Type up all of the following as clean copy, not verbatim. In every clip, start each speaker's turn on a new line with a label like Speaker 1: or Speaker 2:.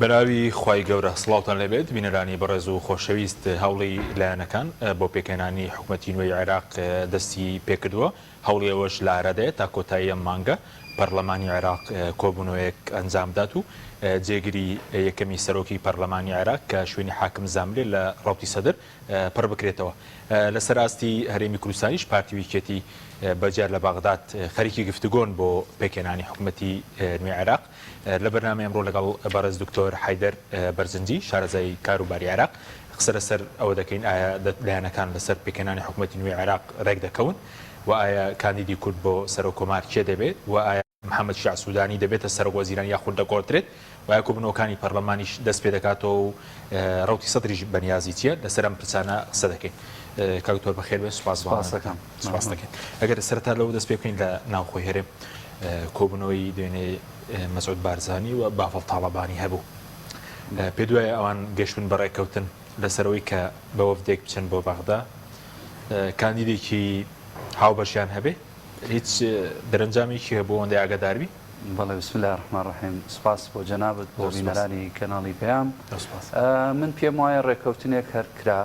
Speaker 1: بەراوی خوای گەورە سڵاوتان لەبێت بینەرانی بەڕێز و خۆشەویست هەوڵی لایەنەکان بۆ پێکەنانی حکوومەتی نوێی عێراق دەستی پێکردووە هەوڵی ئەوەش لە ئارادەیە تا کۆتایی ئەم مانگە پەرلەمانی عێراق کۆبوونەوەیەک ئەنجامدات و جێگیری یەکەمی سەرۆکی پەرلەمانی عێراق کە شوێنی حاکم زاملێ لە ڕەوتی سەدر پڕ بکرێتەوە. لەسەر ئاستی هەرێمی کوردستانیش پارتی ویکێتی بەجار لە باغداد خەریکی گفتوگۆن بۆ پێکەنانی حکوومەتی نوێی عێراق. لە بەرنامە ئەمڕۆ لەگەڵ بەڕێز دکتۆر حەیدەر بەرزنجی شارەزای کاروباری عێراق قسە لەسەر ئەوە دەکەین ئایا لایەنەکان لەسەر پێکەنانی حکوومەتی نوێی عێراق ڕێک دەکەون و ئایا کاندیدی کورد بۆ سەرۆکۆمار کێ دەبێت و ئایا محەممەد شیع سوودانی دەبێتە سەرۆکوەزیران یاخود دەگۆڕێت و ئایا کۆبوونەوەکانی پەرلەمانیش دەست پێ دەکاتەوە و ڕەوتی سەدریش بەنیازی چییە لەسەر ئەم پرسانە قسە دەکەین. کاکتۆر بەخێر بێت سوپاس دەکەین. ئەگەر سەرەتا لەو دەست پێ بکەین لە ناوخۆی هەرێم کۆبوونەوەی دوێنێ مەسعود بارزانی و بافڵ تاڵەبانی هەبوو پێ دوایە ئەوان گەشتون بەڕێکەوتن لەسەرەوەی کە بە وەفدێک بچن بۆ باغدا کاندیدێکی هاوبەشیان هەبێ هیچ دەرەنجامێکی هەبوو ئەوەندەی ئاگاداربی؟
Speaker 2: بەڵێ بسم الله الرحمن الرحیم سپاس بۆ جەنابەت بۆ بینەرانی کەناڵی پێیام. من پێم وایە ڕێکەوتنێک هەر کرا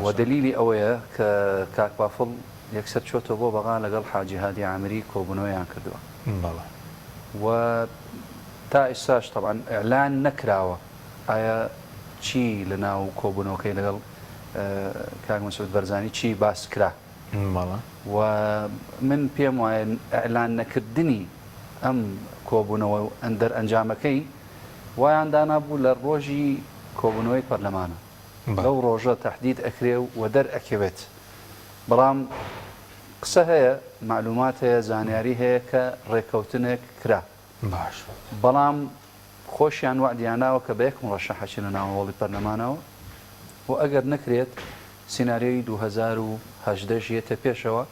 Speaker 2: و دلیلی ئەوەیە کە کاک بافڵ یەکسەر چۆتەوە بۆ بەغا لەگەڵ حاجی هادی عامری کۆبوونەوەیان کردووە و تا ئێستاش طبعا ئێعلان نەکراوە ئایا چی لە ناو کۆبوونەوەکەی لەگەڵ کاک مەسعود بەرزانی چی باس کرا و من پێم وایە ئێعلان نەکردنی ئەم کۆبوونەوە ئەندەر ئەنجامەکەی وایان دانابوو لە ڕۆژی کۆبوونەوەی پەرلەمانە لەو ڕۆژە تەحدید ئەکرێ و دەرئەکەوێت. بەڵام قسە هەیە معلومات هەیە زانیاری هەیە کە ڕێکەوتنێک کرا
Speaker 1: باش
Speaker 2: بەڵام خۆشیان وعدیاناوە کە بە یەک مڕەشەحەچن لە ناوەوەڵی پەرلەمانەوە و ئەگەر نەکرێت سیناریۆی 2018 ژێتە پێشەوە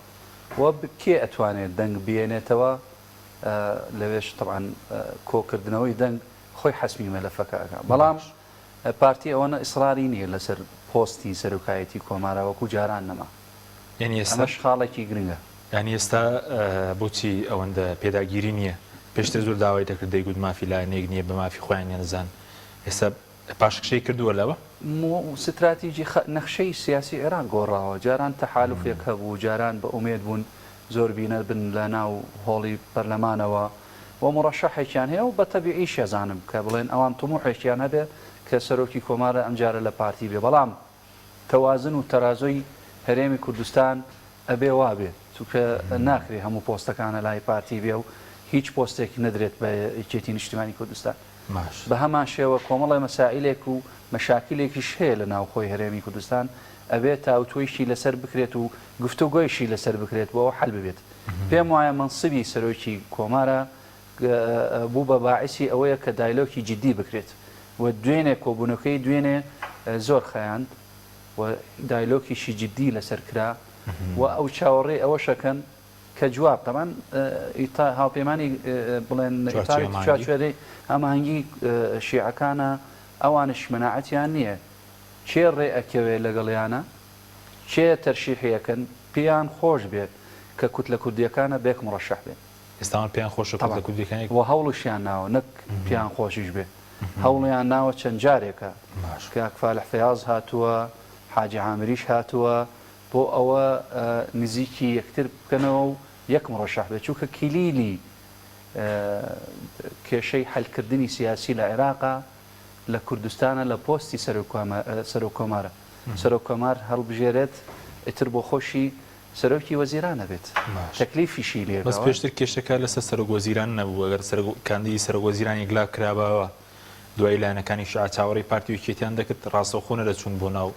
Speaker 2: و کێ ئەتوانێت دەنگ بێنێتەوە لەوێش طبعا کۆکردنەوەی دەنگ خۆی حەسمی مەلەفەکەکە. بەڵام پارتی ئەوەنە ئیسراری نییە لەسەر پۆستی سەرۆکایەتی کۆمارە وەکو جاران نەما ئەمەش خاڵێکی گرنگە.
Speaker 1: یعنی ئێستا بۆچی ئەوەندە پێداگیری نییە؟ پێشتر زۆر داوای دەکرد دەیگوت مافی لایەنێک نییە بە مافی خۆیان نەزان ئێستا پاشکشەی کردووە لەوە
Speaker 2: ستراتیژی نەخشەی سیاسی عێراق گۆڕاوە جاران تەحالوفێک هەبوو جاران بە ئومێد بوون زۆر بینە بن لە ناو هۆڵی پەرلەمانەوە و مڕەشەحێکیان هەیە و بە تەبیعی شێزانم کە بڵێن ئەوان تموحێکیان هەبێت کە سەرۆکی کۆمارە ئەمجارە لە پارتی بێ. بەڵام تەوازن و تەرازۆی هەرێمی کوردستان ئەبێ وابێت چونکە ناکرێ هەموو پۆستەکانە لای پارتی بێ و هیچ پۆستێکی نەدرێت بە یەکێتی نیشتیمانی کوردستان. بە هەمان شێوە کۆمەڵی مەسائلێک و مەشاکلێکیش هەیە لە ناوخۆی هەرێمی کوردستان ئەبێت تاوتۆیشی لەسەر بکرێت و گفتوگۆیشی لەسەر بکرێت بۆەوە حەل ببێت. پێم وایە منسبی سەرۆکی کۆمارە بوو بە باعثی ئەوەیە کە دایلۆکی جدی بکرێت و دوێنێ کۆبوونەکەی دوێنێ زۆر خەیاند و دایلۆکیشی جدی لەسەر کرا و ئەو چاوەڕێ ئەوەشەکەن کە جواب تەمان ئیتا هاوپەیمانی بڵێن چوارچوێرەی هەماهەنگی شیعەکانە ئەوانش مناعەتیان نییە چێ ڕێ ئەکەوێ لەگەڵیانە چێ تەرشیحیەکەن پێیان خۆش بێت کە کوت لە کوردیەکانە بێک مڕەشەح بێت.
Speaker 1: ئێستامان پێیان خۆشە کوت لە کوردیەکانی
Speaker 2: و هەوڵشیان ناوە نەک پێیان خۆشیش بێت هەوڵیان ناوە چەند جارێکە کە فالح فەیاض هاتووە حاجی عامریش هاتووە بۆ ئەوە نزیکی یەکتر بکەنەوە و یەک مڕەشەح بێت چونکە کلیلی کێشەی حەلکردنی سیاسی لە عێراقا لە کوردستانە لە پۆستی سەرۆکۆمارە سەرۆکۆمار هەڵبژێرێت ئیتر بۆ خۆشی سەرۆکی وەزیرانە بێت تەکلیفیشی لێ
Speaker 1: بەس پێشتر کێشەکە لەسەر سەرۆکوەزیران نەبوو ئەگەر کاندیدی سەرۆکوەزیرانی گلا کرابەوە دوای لایەنەکانی شیع چاوەڕێی پارتی ویکێتیان دەکرد ڕاستەوخۆنە دەچوون بۆ ناو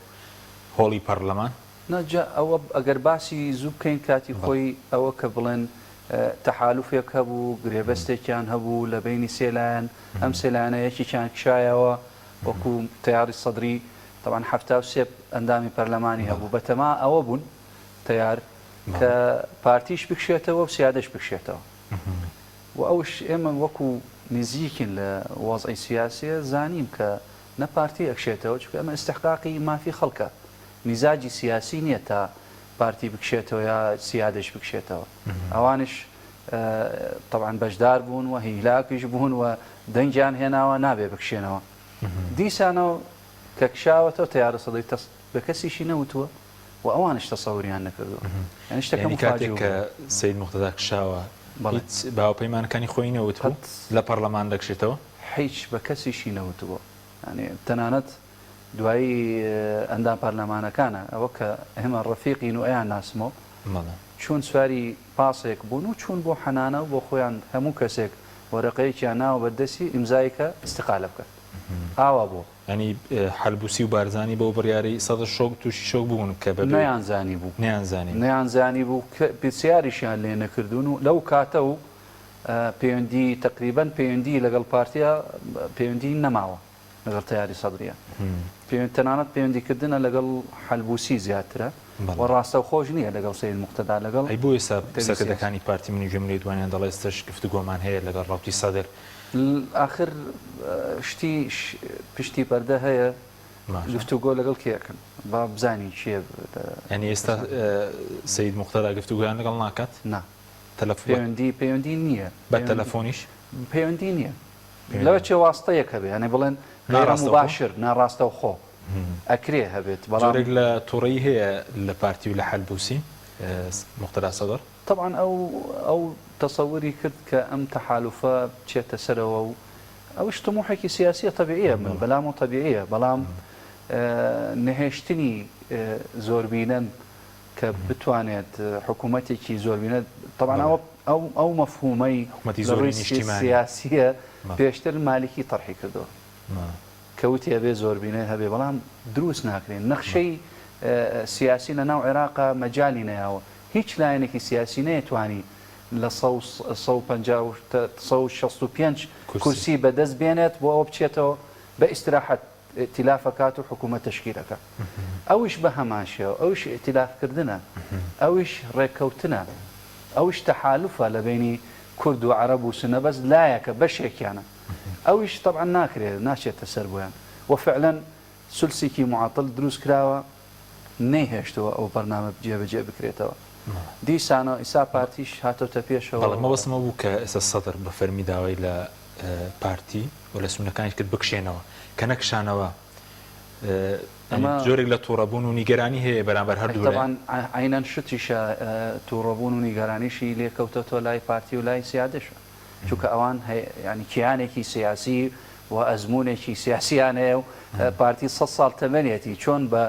Speaker 1: هۆڵی پەرلەمان.
Speaker 2: نەجا ئەوە ئەگەر باسی زوو بکەین کاتی خۆی ئەوە کە بڵێن تەحالوفێک هەبوو گرێبەستێکیان هەبوو لە بینی سێلایەن ئەم سێلایەنە یەکێکیان کشایەوە وەکو تەیاری سەدری طبعا 73 ئەندامی پەرلەمانی هەبوو بەتەما ئەوە بوون تەیار کە پارتیش بکشێتەوە و سیادەش بکشێتەوە و ئەوش ئێمە وەکو نزیکن لە وەزعی سیاسیە زانیم کە نە پارتی ئەکشێتەوە چونکە ئەمە ئستحقاقی مافی خەڵکە میزاجی سیاسی نییە تا پارتی بکشێتەوە یا سیادەش بکشێتەوە ئەوانش طبعا بەشدار بوون و هیلاکیش بوون و دەنگیان هێناوە نابێ بکشێنەوە دیسانەوە کە کشاوەتەوە تیارە سەدەی بە کەسیشی نەوتووە و ئەوانش تەسەوریان نەکردووە یعنی شتەکەم
Speaker 1: کاتێک کە سید مقتەدا کشاوە هیچ باوەپەیمانەکانی خۆی نەوتووە لە پەرلەمان دەکشێتەوە
Speaker 2: هیچ بە کەسیشی نەوتووە ینی تەنانەت دوایی ئەندام پەرلەمانەکانە ئەوە کە ئێمە ڕەفیقین و ئەیان ناسمەوە چون سواری پاسێک بوون و چون بۆ حەنانە و بۆ خۆیان هەموو کەسێک وەرەقەیەکیان ناوە بەردەسی ئیمزایکە استقالە بکات ئاوا بۆ
Speaker 1: ینی حەلبوسی و بارزانی بۆ بڕیاری سەدە شۆک تووشی شۆک بوون کە
Speaker 2: نەیانزانی بوو نەیانزانی بوو پرسیاریشیان لێ نەکردوون و لەو کاتە و پەیوەندی تقریبەن پەیوەندی لەگەڵ پارتیا پەیوەندی نەماوە لەگەڵ تیاری سەدریا تەنانەت پەیوەندیکردنە لەگەڵ حەلبوسی زیاترە و ڕاستە خۆش نییە لەگەڵ سید مقتەدا لەگەڵ
Speaker 1: بۆ ئێستا سەرکردەکانی پارتی منی ژمرەی دوانیان دەڵێ ئێستش گفتوگۆمان هەیە لەگەڵ ڕاوتی سەدر
Speaker 2: آخر شتی پشتی پەردە هەیە گفتوگۆ لەگەڵ کێکن با بزانی چیە
Speaker 1: ینی ئێستا سید مقتەدا گفتوگویان لەگەڵ ناکات
Speaker 2: نا پەیوەندی نییە
Speaker 1: بە تەلەفۆنیش
Speaker 2: پەیوەندی نییە لەوە چێ واستەیەکە بێ ینی بڵێن مباشر ناڕاستە و خۆ ئەکرێ هەبێت
Speaker 1: بەڵێک لە تووڕەیی هەیە لە پارتی و لە حەلبوسی مقتەدا سەدر
Speaker 2: طبعا ئەو تەسەوری کرد کە ئەم تەحالوفە بچێتە سەرەوە و ئەوش طموحێکی سیاسیە طبیعیە من بەلام و طبیعیە بەڵام نەهێشتنی زۆربینن کە بتوانێت حکوومەتێکی زۆربینە طبعا ئەو مەفهومەی ڕووی سیاسیە پێشتر مالکی تەرحی کردەوە کەوتی هەبێ زۆربینە هەبێ بەڵام دروست ناکرێن نەخشەی سیاسی لە ناو عێراقا مەجای نەیاوە هیچ لایەنێکی سیاسی نەیەتوانی لە 165 کورسی بەدەست بێنێت بۆ ئەوە بچێتەوە بە ئیستراحەت ئیتیلافەکات و حکوومەت تەشکیلەکە ئەوش بە هەماشەوە ئەوش ئیتیلافکردنە ئەوش ڕێککەوتنە ئەوش تەحالوفە لە بینی کورد و عەرەب و سنە بەس لایەکە بەشێکیانە ئەوش طبعا ناکرێت ناچێتە سەر بۆیان وفعلا سولسێکی معاتڵ دروست کراوە نەیهێشتەوە ئەو بەرنامە جێبەجێ بکرێتەوە دیسانە ئیسا پارتیش هاتۆتە پێشەوە
Speaker 1: مەوەسمە بوو کە ئێستا سەدر بە فەرمی داوای لە پارتی و لە سونەکانی کرد بکشێنەوە کە نەکشانەوە زۆرێک لە تووڕەبوون و نیگەرانی هەیە بەرامبەر هەردوو
Speaker 2: عینەن شتیشە تووڕەبوون و نیگەرانیشی لێکەوتەوە لای پارتی و لای سیادەشە چونکە ئەوان ینی کیانێکی سیاسی و ئەزمونێکی سیاسیان هەیە و پارتی 100 ساڵ تەمەنێتی چۆن بە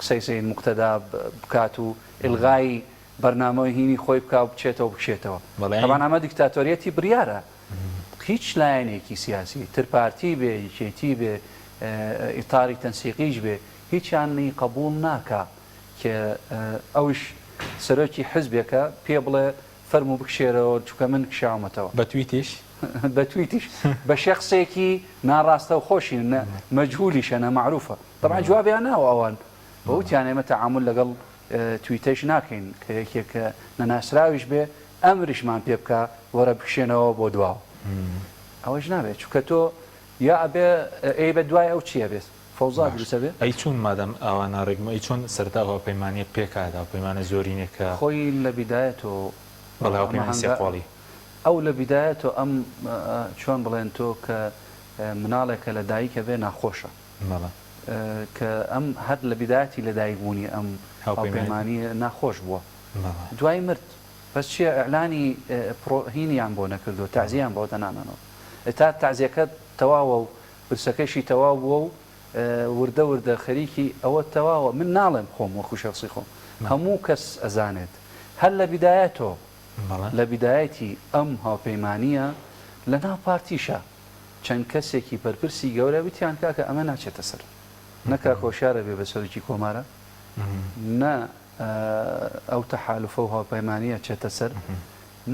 Speaker 2: قسەی سید مقتەدا بکات و ئلغای بەرنامەوەی هینی خۆی بکا و بچێتەوە بکشێتەوە طبعا ئەمە دیکتاتۆریەتی بریارە هیچ لایەنێکی سیاسی تر پارتی بێ یەکێتی بێ ئیتاری تەنسیقیش بێ هیچیانی قبول ناکا کە ئەوش سەرۆکی حزبێکە پێ بڵێ فەرمو بکشێرەوە چونکە من کشاومەتەوە
Speaker 1: بە تویتیش
Speaker 2: بە تویتیش بە شەخصێکی ناڕاستە و خۆشی مەجهولیشە نەمەعروفە طبعا جوابیان ناوە ئەوان بەوتیان ئێمە تەعامل لەگەڵ تویتەش ناکەین کە یەکێکە نەناسراویش بێ ئەمریشمان پێ بکە وەرە بکشێنەوە بۆ دواوە ئەوەش نابێت چونکە تۆ یا ئەبێ ئەی بە دوای ئەو چیە بێت فەوزا دروستە بێت
Speaker 1: ئەی چۆن مادەم ئەوانە ڕێگمە ئەی چۆن سەرتاوە پەیمانیە پێکادا پەیمانە زۆرینێکە
Speaker 2: خۆی لە بیدایەتەوە
Speaker 1: بەڵاوپەیمانسیقواڵی
Speaker 2: ئەو لە بیدایەتەوە ئەم چۆن بڵێن تۆ کە مناڵێکە لە دایکە بێ ناخۆشە کە ئەم هەر لە بیدایەتی لە دایکبوونی ئەم هاوپەیمانی ناخۆش بووە دوای مرد بەس چیە ئەعلانی هینیان بۆ نەکردو تەعزیەیان بۆ دەنانەوە تا تەعزیەکە تەواوە و برسەکەشی تەواو بووە و وردە وردە خەریکی ئەوە تەواوە من ناڵێم خۆم وەکو شەخسی خۆم هەموو کەس ئەزانێت هەر لە بیدایەتەوە لە بیدایەتی ئەم هاوپەیمانیە لە ناو پارتیشە چەند کەسێکی بەرپرسی گەورە وتیان کاکە ئەمە ناچێتە سەر نەکا خۆشارە بێ بە سەرۆکی کۆمارە نە ئەو تەحالوفە و هاوپەیمانیە چێتە سەر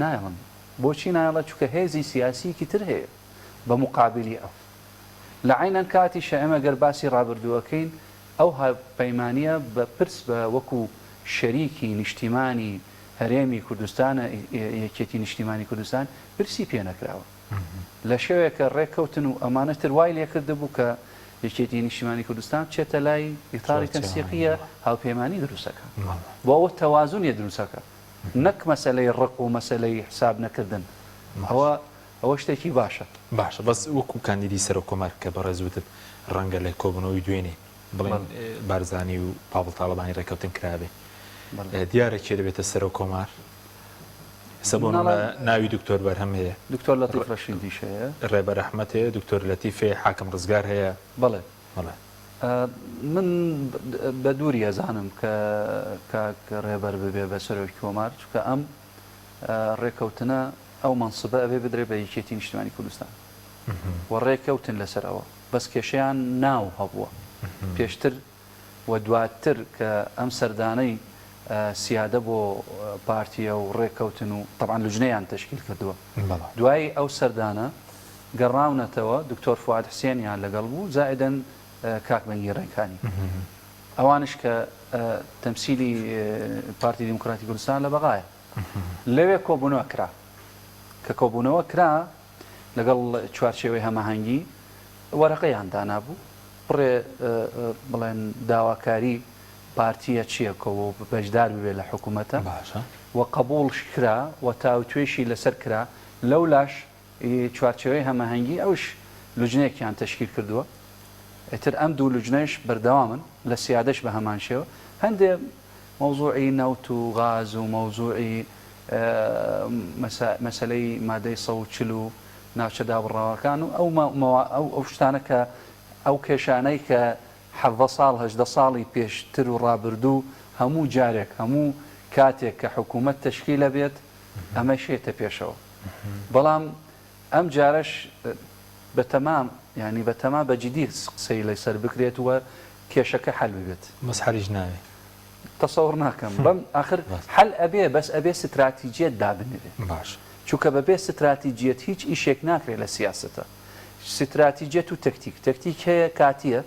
Speaker 2: نایڵم بۆچی نایڵە چونکە هێزی سیاسیکی تر هەیە بە مقابلی ئەو لە عینەن کاتیشە ئێمە گەر باسی ڕابردووەکەین ئەو هاوپەیمانیە بە پرس بە وەکو شەریکی نیشتیمانی هەرێمی کوردستانە یەکێتی نیشتیمانی کوردستان پرسی پێ نەکراوە لە شێوەیەکە ڕێککەوتن و ئەمانەتر وای لێکرد بوو کە یەکێتی نیشتیمانی کوردستان چێتە لای ئیتاری تەنسیقیە هاوپەیمانی دروستەکە بۆ ئەوە تەوازونیە دروستەکە نەک مەسەلەی ڕق و مەسەلەی حساب نەکردن ئەوە شتێکی باشە.
Speaker 1: باشە بەس وەکو کاندیدی سەر و کۆمار کە بەڕێزوتت ڕەنگە لە کۆبنەوەی دوێنێ بڵێن بارزانی و پاڵ تاڵبانی ڕێکەوتن کرابێ دیارێکی دەبێتە سەر و کۆمار سەبوون ناوی دکتۆر بەرهەم هەیە
Speaker 2: دکتۆر لەتیف ڕەشیدیش هەیە
Speaker 1: ڕێبەر ئەحمەد هەیە دکتۆر لەتیفێ حاکم ڕزگار هەیە
Speaker 2: بەڵێ
Speaker 1: بەڵێ
Speaker 2: من بە دووری ئەزانم کە کاک ڕێبەر ببێ بە سەرۆکی کۆمار چونکە ئەم ڕێکەوتنە ئەو مەنسبە ئەبێ بدرێ بە یەکێتی نیشتیمانی کوردستان و ڕێکەوتن لەسەرەوە بەس کێشەیان ناو هەبووە پێشتر و دواتر کە ئەم سەردانەی سیادە بۆ پارتیە و ڕێکەوتن و طبعاً لوجنەیان تشکیل کردووە دوای ئەو سەردانە گەڕاونەتەوە دکتۆر فواد حسێنیان لەگەڵ بوو زائدەن کاک بەنگی ڕێکانی ئەوانش کە تەمسیلی پارتی دیموکراتی کوردستان لە بەغایە لەوێ کۆبوونەوە کرا کە کۆبوونەوە کرا لەگەڵ چوارچێوەی هەماهەنگی وەرەقەیان دانابوو بڕێ بڵێن داواکاری پارتیە چیەکەوە بەشدار ببێت لە حکوومەتە و قبولش کرا و تاوتوێشی لەسەر کرا لەو لاش چوارچێوەی هەماهەنگی ئەوش لوجنەیەکیان تشکیل کردووە ئێتر ئەم دوو لوجنەش بەردەوامن لە سیادەش بە هەمان شێوە هەندێک مەوزوعی نەوت و غاز و مەوزوعی مەسلەی مادەی 140 و ناوچەدا بڕاوەکان و ئەو شتانە کە ئەو کێشانەی کە 17 ساڵ 18 ساڵی پێشتر و ڕابردوو هەموو جارێک هەموو کاتێک کە حکوومەت تشکیلە بێت ئەمە شێتە پێشەوە بەڵام ئەم جارش بەتەمام ینی بەتەما بەجددی قسەی لەسەر بکرێت وە کێشەکە حل ببێت
Speaker 1: مەسحریش ناوێ
Speaker 2: تەسەور ناکەم بەم آخر حل ئەبێ بەس ئەبێ ستراتیجیەت دابنێت
Speaker 1: باش
Speaker 2: چونکە بەبێ ستراتیجیەت هیچ ئیشێک ناکرێت لە سیاسەتە ستراتیجیەت و تەکتیک هەیە کاتیە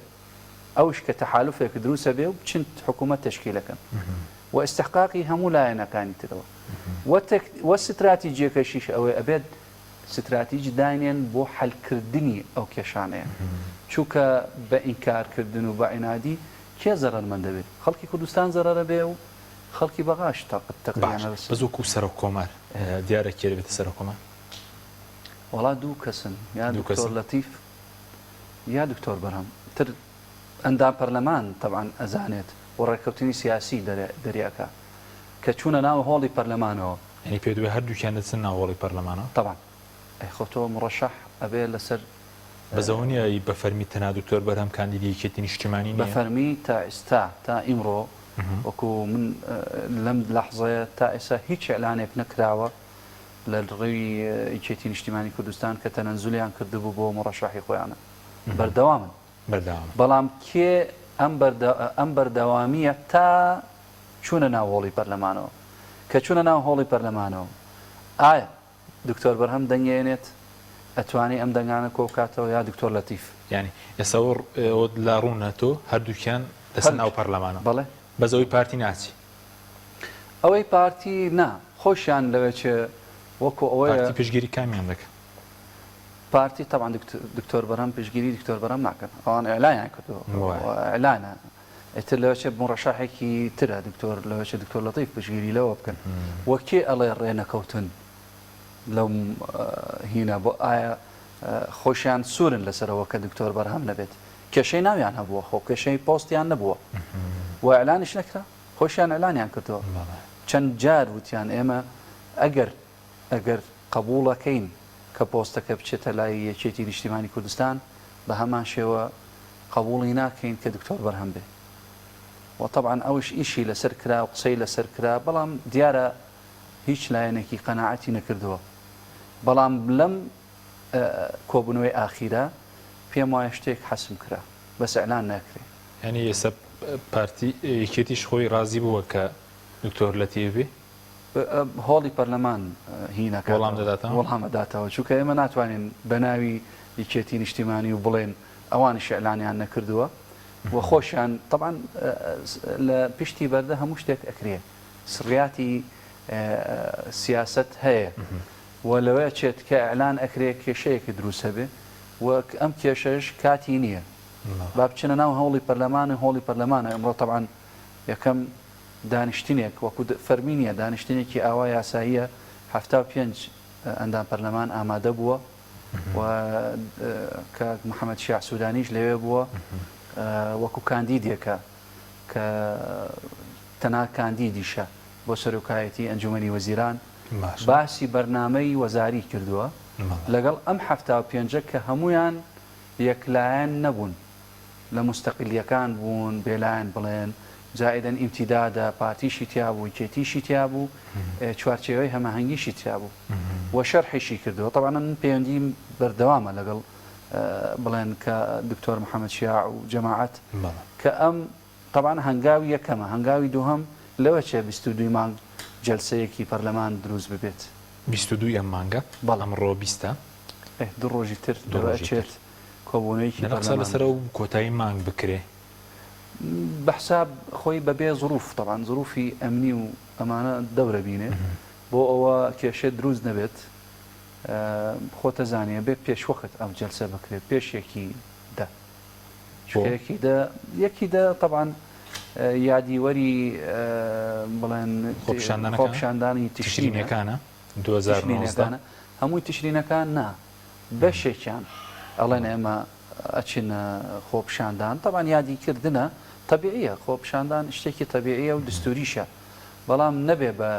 Speaker 2: ئەوش کە تەحالوفێک دروسە بێ و بچن حکوومەت تشکیلەکەن و ئستحقاقی هەموو لایەنەکانی ترەوە وە ستراتیجیەکەشیش ئەوەی ئەبێت ستراتیژ داینێن بۆ حلکردنی ئەو کێشانەیە چونکە بە ئینکارکردن و بە عینادی کێ زەرەرمەند دەبێت خەڵکی کوردستان زەرەرە بێ و خەڵکی بەغاش
Speaker 1: بەزووکو سەر و کۆمار دیارە کێ دەبێتە سەر و کۆمار
Speaker 2: وڵا دوو کەسن یا دکتۆر لەتیف یا دکتۆر بەرهەم تر ئەندام پەرلەمان طبعاً ئەزانێت بۆ ڕێکەوتنی سیاسی دەریاکە کە چوونە ناو هۆڵی پەرلەمانەوە
Speaker 1: ینی پێ دوێ هەردووکیان دەچن ناو هۆڵی پەرلەمانەوە
Speaker 2: طبعاً خۆتۆ مڕەشەح ئەبێ لەسەر
Speaker 1: بەزەونی بە فەرمی تەنا دکتۆر بەرهەم کاندیدی یەکێتی نیشتیمانی
Speaker 2: بە فەرمی تا ئێستا تا ئیمڕۆ وەکو من لەم لەحظەیە تا ئێستا هیچ ئەلانێک نەکراوە لە ڕێوی یەکێتی نیشتیمانی کوردستان کە تەنەنزولیان کردبوو بۆ مڕەشەحی خۆیانە بەردەوامن بەڵام کێ ئەم بەردەوامیە تا چوونە ناو هۆڵی پەرلەمانەوە کە چوونە ناو هۆڵی پەرلەمانەوە ئایا دکتۆر بەرهەم دەنگێنێت ئەتوانی ئەم دەنگانە کۆکاتەوە یا دکتۆر لەتیف
Speaker 1: ینی ئێسەوە لا ڕوونەتۆ هەردووکیان دەسەن ناو پەرلەمانە
Speaker 2: بەڵێ
Speaker 1: بەزەوەی پارتی ناچی
Speaker 2: ئەوەی پارتی نا خۆشیان لەوێچێ وەکو ئەوەی
Speaker 1: پشگیری کامیان دەکە
Speaker 2: پارتی طبعا دکتۆر بەرهەم پشگیری دکتۆر بەرهەم ناکەن ئەوان ئەلایان کردەوە ئەلانە ئێتر لەوەچێ مڕەشەحێکی ترە دکتۆر لەوەچێ دکتۆر لەتیف پشگیری لەوە بکەن وەکێ ئەڵێ ڕێنەکەوتن لەو هینە بۆ ئایا خۆشیان سوورن لەسەرەوە کە دکتۆر بەرهەم نەبێت کێشەی ناویان هەبووە خۆ کێشەی پۆستیان نەبووە و ئەلانیش نەکرا خۆشیان ئەلانیان کردەوە چەند جار وتیان ئێمە ئەگەر قبوڵەکەین کە پۆستەکە بچێتە لای یەکێتی نیشتیمانی کوردستان بە هەمان شێوە قبوڵی ناکەین کە دکتۆر بەرهەم بێ و طبعا ئەوش ئیشی لەسەر کرا و قسەی لەسەر کرا بەڵام دیارە هیچ لایەنێکی قەناعەتی نەکردووە بەڵام لەم کۆبوونەوەی ئاخیرە پێم وایە شتێک حەسم کرا بەس ئەعلان ناکرێ
Speaker 1: ینی ئێستا پارتی یەکێتیش خۆی ڕازی بووە کە دکتۆر لەتیف بێ
Speaker 2: هۆڵی پەرلەمان هینەکە
Speaker 1: وەڵام
Speaker 2: دەداتەوە چونکە ئێمە ناتوانین بە ناوی یەکێتی نیشتیمانی و بڵێن ئەوانش ئەعلانیان نەکردووە و خۆشیان طبعا لە پشتی بەردە هەموو شتێک ئەکرێ سڕیاتی سیاست هەیە و لەوەیە چێت کە ئەعلان ئەکرێ کێشەیەکی دروستە بێ و ئەم کێشەش کاتی نییە با بچنە ناو هەوڵی پەرلەمانە هۆڵی پەرلەمانە ئەمڕۆ طبعا یەکەم دانیشتنێک وەکو فەرمینیە دانیشتنێکی ئاوا یاساییە 75 ئەندام پەرلەمان ئامادە بووە و کە محەممەد شیع سوودانیش لەوێ بووە وەکو کاندیدێکە کە تەنها کاندیدیشە بۆ سەرۆکایەتی ئەنجومەنی وەزیران باسی بەرنامەی وەزاری کردووە لەگەڵ ئەم 75 کە هەمویان یەکلایەن نەبوون لە مستەقلیەکان بوون بێلایەن بڵێن جائدەن ئیمتیدادە پارتیشی تیا بوو کێتیشی تیا بوو چوارچێوەی هەماهەنگیشی تیا بوو وە شەرحیشی کردەوە طبعا من پەیوەندیم بەردەوامە لەگەڵ بڵێن کە دکتۆر محەممەد شیاع و جەماعەت کە ئەم طبعا هەنگاوی یەکەمە هەنگاوی دووهەم لەوە چێ 22 مانگ جەلسەیەکی پەرلەمان دروست ببێت
Speaker 1: 22 ئەم مانگە بەڵام ڕۆ 20
Speaker 2: دوو ڕۆژی تر دەچێت کۆبوونەیەکی
Speaker 1: لەسەر و کۆتایی مانگ بکرێ
Speaker 2: بەحساب خۆی بەبێ ظروف طبعا ظروفی ئەمنی و ئەمانە دەورە بینێ بۆ ئەوە کێشێت دروست نەبێت خۆتە زانیە بێ پێش وەخت ئەم جەلسە بکرێت پێش یەکی دە طبعا یادیوەری بڵێن خۆپشاندانی
Speaker 1: تشرینەکانە 2019
Speaker 2: هەمووی تشرینەکان نا بەشێکیان ئەڵێن ئێمە ئەچینە خۆپشاندان طبعا یادیکردنە طبیعیە خۆپشاندان شتێکی طبیعیە و دستوریشە بەڵام نەبێ بە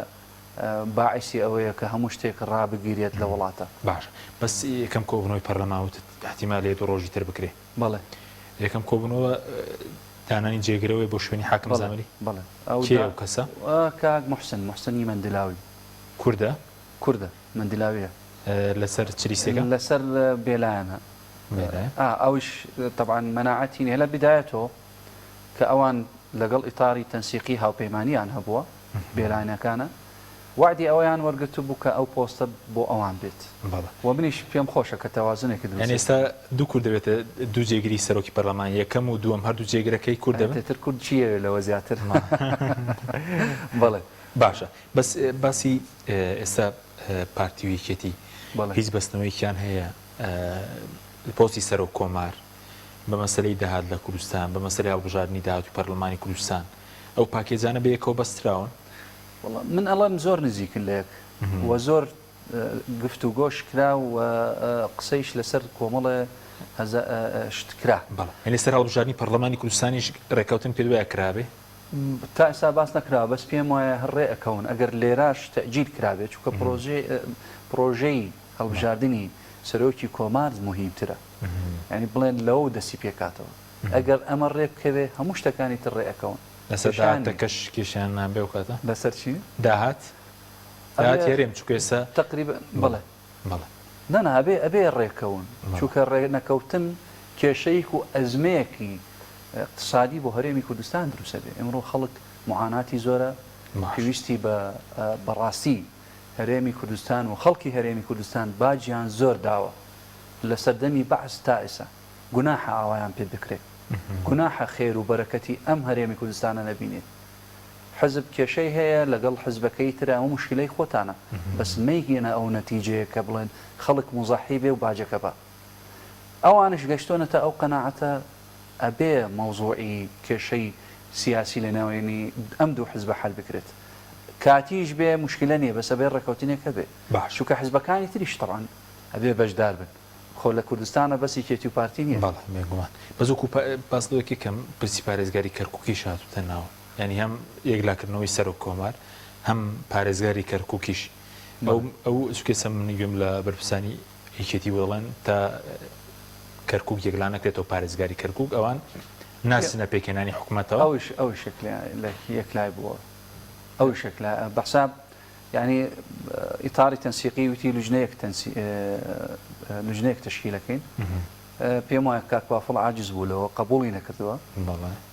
Speaker 2: باعثی ئەوەیە کە هەموو شتێک ڕابگیرێت لە وڵاتە
Speaker 1: باش بەس یەکەم کۆبوونەوەی پەرلەماوت احتیمالێت و ڕۆژی تر بکرێ
Speaker 2: بەڵێ
Speaker 1: یەکەم کۆبوونەوە دانانی جێگرەوەی بۆ شوێنی حاکم زەمەری
Speaker 2: بەڵێ
Speaker 1: ئەو کەسە
Speaker 2: کاک محسنی مندلاوی کوردە مندلاویە
Speaker 1: لەسەر چریسێکە
Speaker 2: لەسەر بێلایەنە ئەوش طبعا مناعەتی هێ لە بدایەتەوە کە ئەوان لەگەڵ ئیتاری تەنسیقی هاوپەیمانیان هەبووە بێلایەنەکانە وعدی ئەویان وەرگرت بوو کە ئەو پۆستە بۆ ئەوان بێت و منیش پێم خۆشە کە تەوازنێکی
Speaker 1: دروست ئێستا دوو کورد دەبێتە دوو جێگری سەرۆکی پەرلەمان یەکەم و دووەم هەردوو جێگرەکەی کورد
Speaker 2: دەبێتتر کورد چیە لەوە زیاتر بەڵێ
Speaker 1: باشە بەس باسی ئێستا پارتیویکێتی هیچ بەستنەوەیکیان هەیە پۆستی سەرۆک کۆمار بە مەسلەی داهات لە کوردستان بە مەسلەی هەڵبژاردننی داهات و پەرلەمانی کوردستان ئەو پاکێجانە بە یەکەوە بەستراون
Speaker 2: من ئەڵێم زۆر نزیکن لە یەک وە زۆر گفت و گۆش کرا و قسەیش لەسەر کۆمەڵە شتکرا
Speaker 1: بەڵێ سەر هەڵبژاردننی پەرلەمانی کوردستانیش ڕێکەوتن پێ دوایە کرابێ
Speaker 2: تا ئێستا باس نەکرا بەس پێم وایە هەڕێ ئەەکەون ئەگەر لێراش تەجیل کرابێت چونکە پرۆژەی هەڵبژاردننی سەرۆکی کۆمار مهمترە ینی بڵێن لەوە دەسی پێکاتەوە ئەگەر ئەمە ڕێ بکەوێ هەموو شتەکانی تر ڕێ ئەەکەون
Speaker 1: لەسەرکەش کێشیان نابێ و کاتە
Speaker 2: لەسەر چی
Speaker 1: داهات هێرێم چکێسە
Speaker 2: تقریبا بڵێ نەنا ئەبێ ڕێکەون چونکە ڕێ نەکەوتن کێشەیەک و ئەزمەیەکی اقتصادی بۆ هەرێمی کوردستان دروستە بێ ئەمڕۆ خەڵک معاناتی زۆرە پێویستی بەڕاستی هەرێمی کوردستان و خەڵکی هەرێمی کوردستان باجیان زۆر داوە لە سەردەمی بەعس تا ئێستا گوناحە ئاوایان پێ بکرێت گوناحە خێر و بەرەکەتی ئەم هەرێمی کوردستانە نەبینێت حزب کێشەی هەیە لەگەڵ حزبەکەی ترە ئەو مشکلەی خۆتانە بەس مەیگەێنە ئەو نەتیجەیە کە بڵێن خەڵک مزاحی بێ و باجەکە بە ئەوانش گەشتۆنەتە ئەو قەناعەتە ئەبێ مەوزوعی کێشەی سیاسی لە ناوێنی ئەم دوو حزبە حەل بکرێت کاتیش بێ مشکلە نییە بەسە بێ ڕێکەوتنێکە بێ چونکە حزبەکانی تریش تەڕان ئەبێ بەشدار بن خۆ لە کوردستانە بەسی کێتی و پارتی نییە
Speaker 1: بێگومان بەزووکو باسڵەوەکی کەم پرسی پارێزگاری کەرکووکی هاتوتە ناوە ینی هەم یەکلاکردنەوەی سەرۆک کۆمار هەم پارێزگاری کەرکووکیش ئەو سوکێسە من گوێم لە بەرپرسانی یەکێتی وڵەن تا کەرکووک یەکلا نەکرێتەوە پارێزگاری کەرکووک ئەوان ناسنە پێکێنانی حکوومەتەوە
Speaker 2: ئەو یەکلای بووە ئەو شکلە بەحساب یعنی ئیتاری تەنسیقی وتی لوژنەیەک تشکیلەکەین پێم وایە کاک بافڵ عاجز بوو لەوە قبوڵی نەکردووە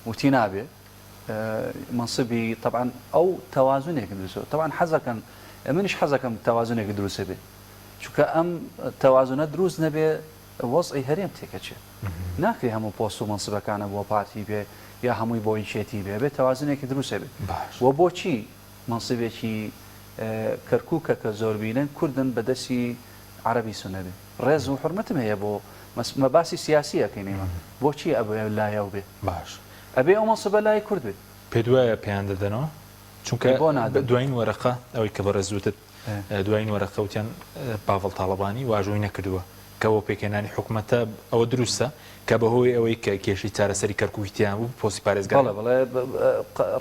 Speaker 2: وتی نابێ منصبی طبعا ئەو تەوازنێک دروستەوە طبعا حەزەکەن منیش حەزەکەم تەوازنێک دروستە بێ چونکە ئەم تەوازنە دروست نەبێ وەزعی هەرێم تێکەچێت ناکرێ هەموو پۆست و منصبەکانە بۆ پارتی بێ یا هەمووی بۆ یەکێتی بێ بێت تەوازنێکی دروستە بێت و بۆچی منصبێکی کەرکووکە کە زۆر بینن کوردن بەدەستی عەرەبی سونە بێ ڕێز و حرمەتم هەیە بۆ مەباسی سیاسیەکەینێمە بۆچی ئەبێ لایەو بێ
Speaker 1: باش
Speaker 2: ئەبێ ئەو منصبە لای کورد بێت
Speaker 1: پێ دوایە پێیان دەدەنەوە چونکە دوایین وەرەقە ئەوەی کە بەڕێزوتت دوایین وەرەقە وتیان پاڤڵ تاڵەبانی واژۆی نەکردووە کە بۆ پێکێنانی حکوومەتە ئەوە دروستە کە بەهۆی ئەوەی کە کێشی چارەسەری کەرکوویتیان بوو پۆستی پارێزگار
Speaker 2: بڵێ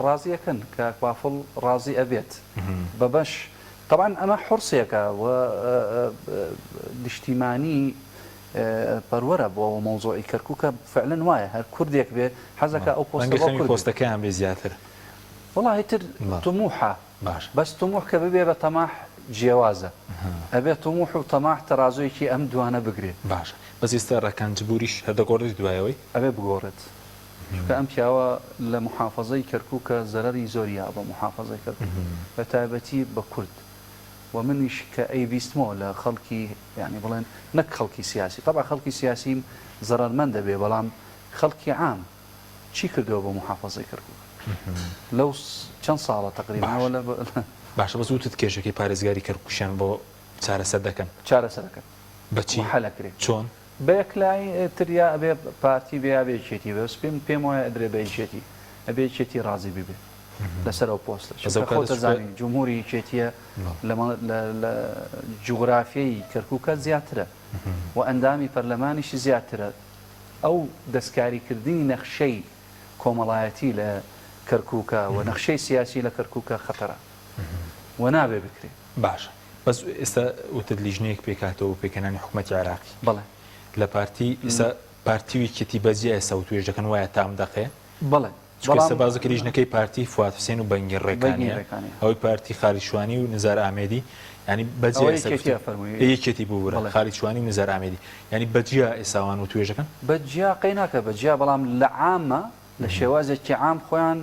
Speaker 2: ڕازیەکەن کە پافڵ ڕازی ئەبێت بەبەش طبعا ئەمە حرسێکە و نیشتیمانی پەروەرە بۆ مۆزۆی کەرکووکە فعلەن وایە هەر کوردێک بێ حەزەکە ئەو
Speaker 1: پۆستەکەیان بێ زیاتر
Speaker 2: وڵی تر تموحە
Speaker 1: باش
Speaker 2: بەس تموح کە ببێ بە تەماح جیاوازە ئەبێت تموح و تەماح تەرازۆیەکی ئەم دوانە بگرێت
Speaker 1: باش بەس ئێستا ڕەکانجبوریش هەردەگۆڕی دوایەوەی
Speaker 2: ئەبێ بگۆڕێت کە ئەم پیاوە لە محافەزەی کەرکووکە زەرەری زۆریا بە محافەزەی کەرکووک بە تایبەتی بە کورد و منیش کە ئەی بیستمەوە لە خەڵکی یعنی بڵێن نەک خەڵکی سیاسی طبعا خەڵکی سیاسیم زەرەرمەند دەبێ بەڵام خەڵکی عام چی کردەوە بە محافەزەی کەرکووک لەو چەند ساڵە تقریبا
Speaker 1: باشە بەس وتت کێشەکەی پارێزگاری کەرکووشیان بۆ چارەسەر دەکەن
Speaker 2: چارەسەرەکەن
Speaker 1: بەچی
Speaker 2: حەلەکرێت
Speaker 1: چۆن
Speaker 2: بە یەکلای تریا ئەبێ پارتی بێ بێچێتی بەس پێم وایە ئەدرێ بەیچێتی ئەبێ چێتی ڕازی ببێ لەسەر ئەو پۆستە جمهوری چێتیە لە جوغرافیای کەرکووکە زیاترە و ئەندامی پەرلەمانیشی زیاترە ئەو دەستکاریکردنی نەخشەی کۆمەڵایەتی لە کەرکووکە و نەخشەی سیاسی لە کەرکووکە خەتەرە و نابێ بکرێت
Speaker 1: باشە بەس ئێستا وتت لیژنەیەک پێکاتەوە پێکەنانی حکوومەتی عێراقی
Speaker 2: بڵێ
Speaker 1: لە پارتی ئێستا پارتیویکێتی بەجێ ئێستا و توێژەکەن وایە تام دەقێ
Speaker 2: بڵێ
Speaker 1: چکە بازەکە لیژنەکەی پارتی فواد حوسێن و بەنگی ڕێکانیە ئەوەی پارتی خالیشوانی و نزار ئامێدی ینی بەجێیەکێتی بوو خالیشوانی و نزار ئامێدی ینی بەجیا ئێساوان و توێژەکەن
Speaker 2: بەجیا قەی ناکە بەجیا بەڵام لە عامە لە شێوازێکی عام خۆیان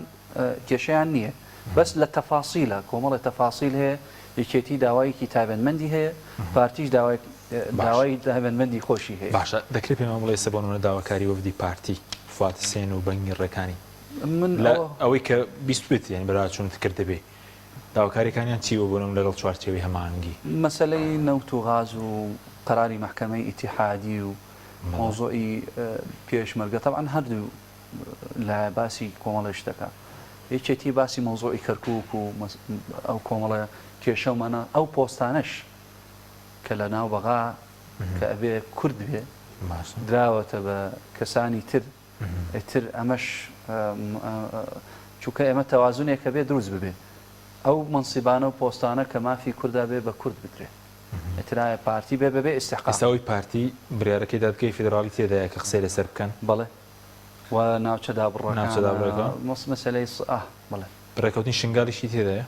Speaker 2: کێشیان نییە بەس لە تەفاسیلە کۆمەڵی تەفاسیل هەیە یەکێتی داوایەکی تایبەتمەندی هەیە پارتیش داوای تایبەتمەندی خۆشی هەیە
Speaker 1: باشە دەکرێت پێمان بڵێ سەبوونە داواکاری وەفدی پارتی فواد حوسێن و بەنگی ڕێکانی ئەوەی کە بیستێت یعنی بەراچوون کرد دەبێ داواکاریەکانیان چی بوونم لەگەڵ چوارچێوی هەمانگی
Speaker 2: مەسەلەی نەوت و غاز و قەراری مەحکەمەی ئیتیحادی و مۆزۆی پێشمەرگە طبعا هەردوو لە باسی کۆمەڵی شتەکە یەکێتی باسی مۆزۆی کەرکووک و ئەو کۆمەڵە کێشەمانە ئەو پۆستانەش کە لە ناو بەغا کە ئەبێ کورد بێ دراوەتە بە کەسانی تر ئەمەش چونکە ئێمە تەوازونێکە بێ دروست ببێ ئەو منسیبانە و پۆستانە کە مافی کووردا بێ بە کورد بدرێت ئەترایە پارتی بێ بەبێ
Speaker 1: ئێستاوی پارتی بریارەکەی دادگای فیدرالی تێدایە کە قسەی لەسەر بکەن
Speaker 2: بەڵێ و ناوچەدا بڕۆ مەسەلەی بڵێ
Speaker 1: بڕێکەوتنی شنگالیشی تێدایە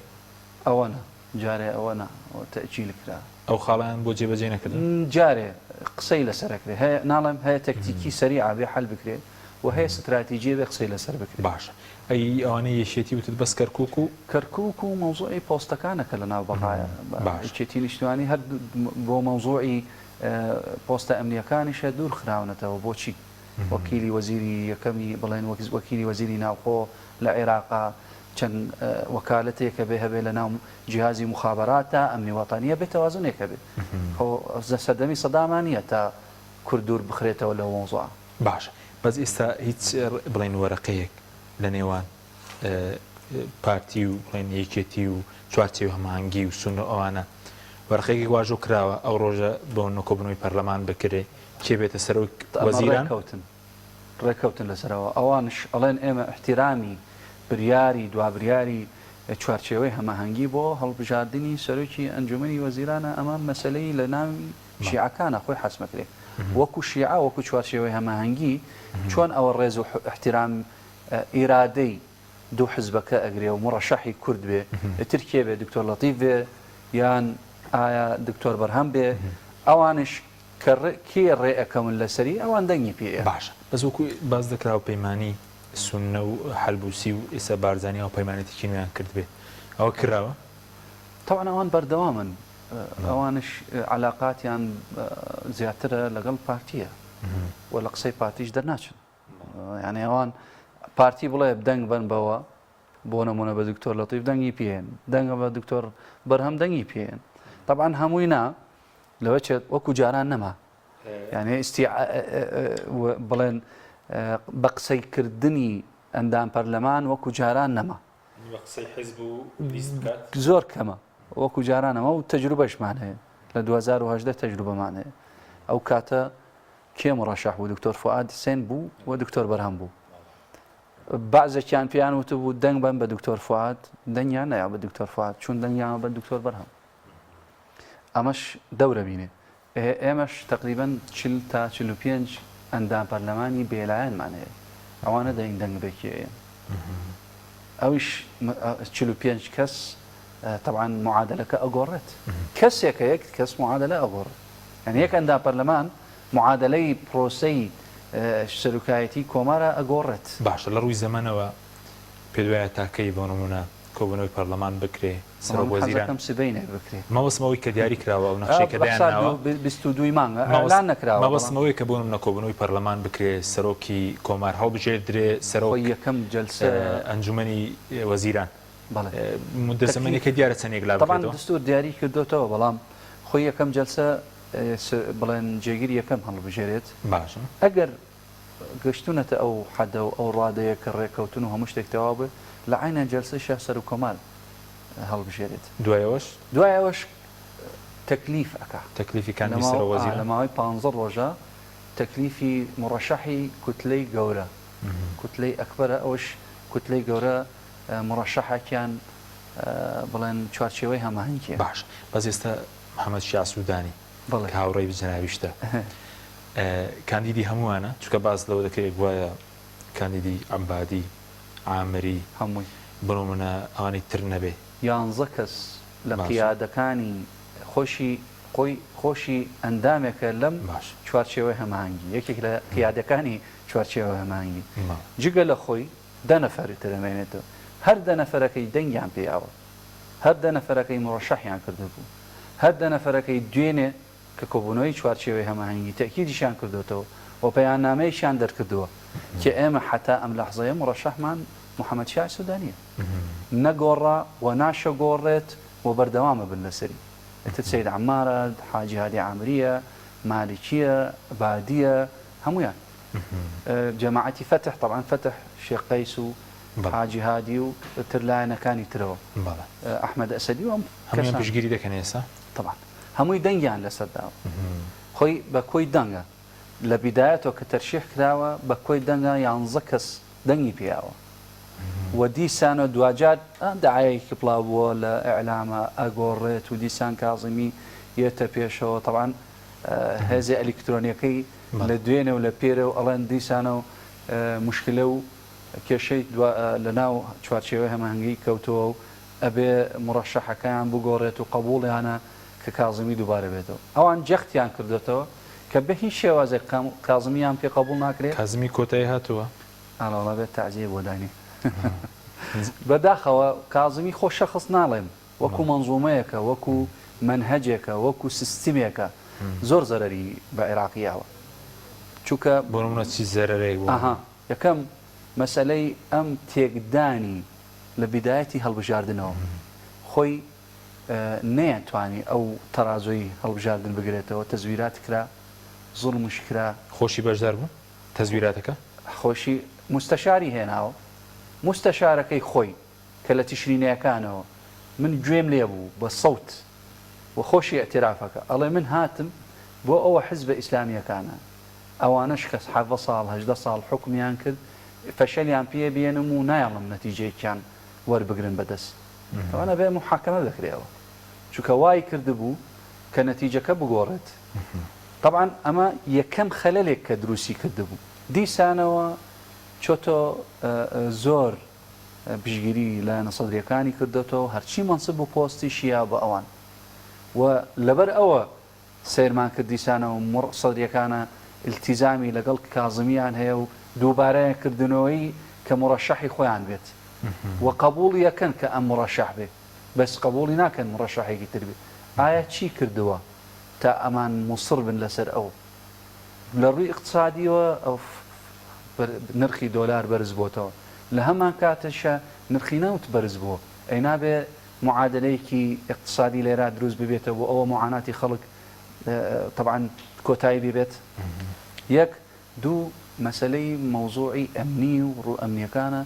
Speaker 2: ئەوەنە جارێ ئەوەنە تەجیل کرا
Speaker 1: ئەو خاڵیان بۆ جێبەجێ نەکردن
Speaker 2: جارێ قسەی لەسەرەکرێ هەیە ناڵێم هەیە تەکتیکی سەری عابێ حل بکرێت و هەیە استراتیجیە بێ قسەی لەسەر بکرێت
Speaker 1: باشە ئەی ئەوانەی یەشێتی وتت بەس
Speaker 2: کەرکووک و مەوزوعی پۆستەکانەکە لە ناو بەقایە چێتی نیشتوانی هەر بۆ مەوزوعی پۆستە ئەمنیەکانیشە دوور خراونەتەوە بۆچی وەکیلی وەزیری یەکەمی بڵێن وەکیلی وەزیری ناوخۆ لە عێراقا چەند وەکالەتێکە بێ هەبێ لە ناو جیهازی مخابراتە ئەمنی وەتانیە بێت تەوازونێکە بێت سەردەمی سەدامانیە تا کورد دوور بخرێتەوە لەو مۆزوع
Speaker 1: باشە بەس ئێستا هیچ بڵێن وەرەقەیەک لە نێوان پارتی و بڵێن یەکێتی و چوارچێ و هەمانگی و سون و ئەوانە وەرەقەیەکی واژۆ کراوە ئەو ڕۆژە بۆ نۆکۆبنەوەی پەرلەمان بکرێ کێ بێتە سەر وەزیران
Speaker 2: ڕێکەوتن لەسەرەوە ئەوانش ئەڵێن ئێمە احتیرامی بریاری دوابریاری چوارچێوەی هەماهەنگی بۆ هەڵبژاردننی سەرۆکی ئەنجومەنی وەزیرانە ئەمان مەسلەی لە ناوی شیعەکانە خۆی حەسمەکرێ وەکو شیعە وەکو چوارچێوەی هەماهەنگی چۆن ئەوە ڕێز و احتیرام ئیرادەی دوو حزبەکە ئەگرێ و مڕەشەحی کورد بێ ترکیە بێ دکتۆر لەتیف بێ یان ئایا دکتۆر بەرهەم بێ ئەوانش کێ ڕێئەکەون لەسەری ئەوان دەنگی پێ
Speaker 1: باشە بەس وەکو باز دەکرا و پەیمانی سونە و حەلبوسی و ئێستا بارزانانی و پەیمانێتی نوێیان کرد بێ ئەوە کراوە
Speaker 2: تاوان ئەوان بەردەوامن ئەوانش علااقاتیان زیاترە لەگەڵ پارتیە و لە قسەی پارتیش دەرناچن یعنی ئەوان پارتی بڵێ دەنگ بن بەوە بۆ نمونە بە دکتۆر لەتیف دەنگی پێن دەنگە بە دکتۆر بەرهەم دەنگی پێن طبعا هەمووی نا لەوە چێت وەکو جاران نەما یعنی بڵێن بە قسەیکردنی ئەندام پەرلەمان وەکو جاران نەما
Speaker 1: قسەی حیزب و لیست بکات
Speaker 2: زۆر کەمە وەکو جارانەمە و تەجروبەشمان هەیە لە 2010 تەجروبەمان هەیە ئەو کاتە کێ مڕەشەح بوو دکتۆر فواد سێن بوو و دکتۆر بەرهەم بوو بەعزێکیان پیان وتە بوو دەنگ بن بە دکتۆر فواد دەنگیان نیا بە دکتۆر فواد چون دەنگیان بە دکتۆر بەرهەم ئەمەش دەورە بینێ ئێمەش تقریبان 40 تا 45 ئەندام پەرلەمانی بێلایەنمان هەیە ئەوانە دەنگ دەنگ بێکیەیە ئەویش 45 کەس طبعا معادلەکە ئەگۆڕێت کەسێکە یەک کەس معادلە ئەگۆڕێت یعنی یەک ئەندام پەرلەمان معادلەی پرۆسەی سەرۆکایەتی کۆمارە ئەگۆڕێت
Speaker 1: باشە لە ڕووی زەمانەوە پێ وایە تاکەی بۆ نمونە کۆبوونەوەی پەرلەمان بکرێ سەرۆک وەزیران
Speaker 2: سبەینێ بکرێت
Speaker 1: مەوەسمەوەی کە دیاری کراوە و نەخشەی کە دایانناوە
Speaker 2: 22 مانگە ئەلان نەکراوە
Speaker 1: مەوەسمەوەی کە بۆ نمونە کۆبوونەوەی پەرلەمان بکرێ سەرۆکی کۆمار هەڵبژێردرێ سەرۆک
Speaker 2: یەکەم جەلسە
Speaker 1: ئەنجومەنی وەزیران
Speaker 2: بەڵێ
Speaker 1: مدە زەمانێکە دیارە چەندێک لا
Speaker 2: طبعا دستور دیاری کردوتەوە بەڵام خۆی یەکەم جەلسە بڵێن جێگیری یەکەم هەڵبژێرێت
Speaker 1: باشە
Speaker 2: ئەگەر گەشتونەتە ئەو حەدە و ئەو ڕادەیە کە ڕێکەوتن و هەموو شتێک تەواو بێ لە عینە جەلسەیشە سەر و کۆمار هەڵبژێرێت دوایەوەش تەکلیف ئەکا
Speaker 1: تەکلیفیکانی سەر وەزیر
Speaker 2: لە ماوەی 15 ڕۆژە تەکلیفی مڕەشەحی کوتلەی گەورە کوتلەی ئەکبەرە ئەوش کوتلەی گەورە مڕەشەحێکیان بڵێن چوارچێوەی هەماهنگیە
Speaker 1: باش بەس ئێستا محەممەد شیع سوودانی هاوڕێی بجەناویشتە کاندیدی هەمووانە چکە باز لەوە دەکرێت وایە کاندیدی عەمبادی عامری
Speaker 2: هەمووی
Speaker 1: بۆ منە ئەوانی تر نەبێ
Speaker 2: 11 کەس لە قیادەکانی خۆشی ئەندامێکە لەم چوارچێوەی هەماهنگی یەکێک لە قیادەکانی چوارچێوە هەماهنگی جگە لە خۆی 10 نەفەری ترەمێنێتەوە هەر 10 نەفەرەکەی دەنگیان پێیاوە هەر 10 نەفەرەکەی مڕەشەحیان کردبوو هەر 10 نەفەرەکەی دوێنێ کە کۆبوونەوەی چوارچێوەی هەماهنگی تەکیدیشان کردوتەوە و پەیامنامەیەشیان دەرکردووە کە ئێمە حتا ئەم لەحزەیە مڕەشەحمان محەممەد شیع سوودانیە نەگۆڕا و ناشەگۆڕێت و بەردەوامە بن لەسەری ئێتر سەید عەمارە حاجی هادی عامریە مالکیە بادیە هەمویان جەماعەتی فتح طبعا فتح شێخ قەیس و حاجی هادی و تر لایەنەکانی ترەوە ئەحمەد ئەسەدی و
Speaker 1: هەموویان پشتگیری دەکەن ئێستا
Speaker 2: طبعا هەمووی دەنگیان لەسەرداوە خۆی بە کۆی دەنگە لە بیدایەتەوە کە تەرشیح کراوە بە کۆی دەنگە 11 کەس دەنگی پێیاوە و دیسانە دوجار دعایەکی پڵاو بووە لە ئەعلامە ئەگۆڕێت و دیسان کازمی یێتە پێشەوە طبعا هێزی ئەلکترۆنیەکەی لە دوێنێ و لە پێرە و ئەڵێن دیسانە و مشکلە و کێشەی لە ناو چوارچێوەی هەماهنگی کەوتەوە و ئەبێ مڕەشەحەکەیان بگۆڕێت و قبوڵیانە کە کازمی دووبارە بێتەوە ئەوان جەختیان کردێتەوە کە بە هیچ شێوازێک کازمیان پێ قبول ناکرێت
Speaker 1: کازمی کۆتایی هاتووە
Speaker 2: ئاڵە بێت تەعزیە بۆ دانی بەداخەوە کازمی خۆ شەخص ناڵێم وەکو منزومەیەکە وەکو منهەجێکە وەکو سیستمێکە زۆر زەرەری بە عێراقیەوە چونکە
Speaker 1: بۆ نمونە چی زەرەرێک بوو
Speaker 2: یەکەم مەسەلەی ئەم تێکدانی لە بیدایەتی هەڵبژاردنەوە خۆی نەیەتوانی ئەو تەرازۆی هەڵبژاردن بگرێتەوە تەزویرات کرا زوڵمش کرا
Speaker 1: خۆشی بەشدار بوو تەزویراتەکە
Speaker 2: خۆشی مستەشاری هێناوە مستەشارەکەی خۆی کە لە تیشرینەکانەوە من گوێم لێ بوو بە سەوت و خۆشی ئەتیرافەکە ئەڵێ من هاتم بۆ ئەوە حزبە ئیسلامیەکانە ئەوانش کەس 7 ساڵ 18 ساڵ حکمیان کرد فەشەلیان پێ بێنم و نایڵم نەتیجەیەکیان وەربگرن بەدەست ئەوانە بێ محاکەمە دەکرێەوە چونکە وای کردبوو کە نەتیجەکە بگۆڕێت طبعا ئەمە یەکەم خەلەلێک کە دروستی کردبوو دیسانەوە چۆتۆ زۆر پشگیری لە نەسەدرەکانی کردێتەوە هەرچی منسب و پۆستی شیا بە ئەوان و لەبەر ئەوە سیرمان کرد دیسانەوە سەدرەکانە التیزامی لەگەڵ کازمیان هەیە و دووبارەیەکردنەوەی کە مڕەشەحی خۆیان بێت و قبوڵی یەکەن کە ئەم مڕەشەح بێت بەس قبوڵی ناکەن مڕەشەحێکی تر بێت ئایا چی کردووە تا ئەمان مصر بن لەسەر ئەو لە ڕووی اقتصادیەوە ئەو نرخی دۆلار بەرز بۆتەوە لە هەمان کاتەشە نرخی نەوت بەرز بووە ئەی نابێ معادلەیەکی اقتصادی لێرا دروست ببێتەوە بۆ ئەوە معاناتی خەڵک طبعا کۆتایی ببێت یەک دوو مەسلەی مەوزوعی ئەمنی و ڕوو ئەمنیەکانە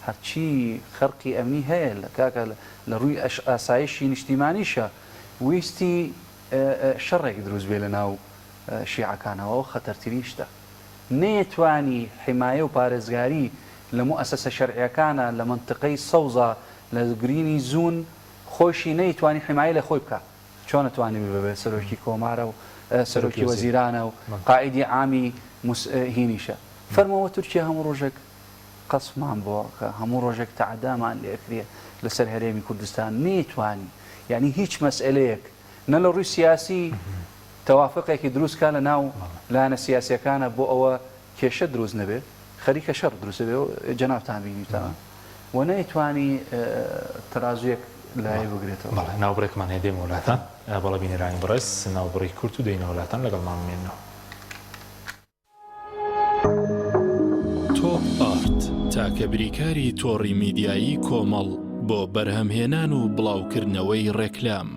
Speaker 2: هەرچی خەرقی ئەمنی هەیە کاکە لە ڕووی ئاسایشی نیشتیمانیشە ویستی شەڕێک دروست بێ لە ناو شیعەکانەوە و خەتەرترینشتە نێتوانی حیمایە و پارێزگاری لە مؤسسە شەرعیەکانە لە منطقەی سەوزە لە گرینی زوون خۆشی نەیتوانی حیمایە لە خۆی بکە چۆن نتوانی ببێت سەرۆکی کۆمارە و سەرۆکی وەزیرانە و قائیدی عامی هینیشە فەرمەوە تورکیا هەموو ڕۆژێک قەسمان بۆ کە هەموو ڕۆژێک تەعادامان لێکرێ لەسەر هەرێمی کوردستان نێتوانی یعنی هیچ مەسئلەیەک نە لە ڕووی سیاسی تەوافقێکی دروستکە لە ناو لایەنە سیاسیەکانە بۆ ئەوە کێشە دروست نەبێت خەریکە شەڕ دروست بێ و جەنابتان بینیتەوە و نەیتوانی تەرازویەک لای بگرێتەوە.
Speaker 1: بەڵێ ناوبڕێکمان هەیە دێم وڵاتان بەڵە بینێرانی بەڕێز ناوبڕی کورت و دەینە وڵاتان لەگەڵمان بمێنەوە.
Speaker 3: تۆپ ئارت تاکە بریکاری تۆڕی میدیایی کۆمەڵ بۆ بەرهەمهێنان و بڵاوکردنەوەی ڕێکلام.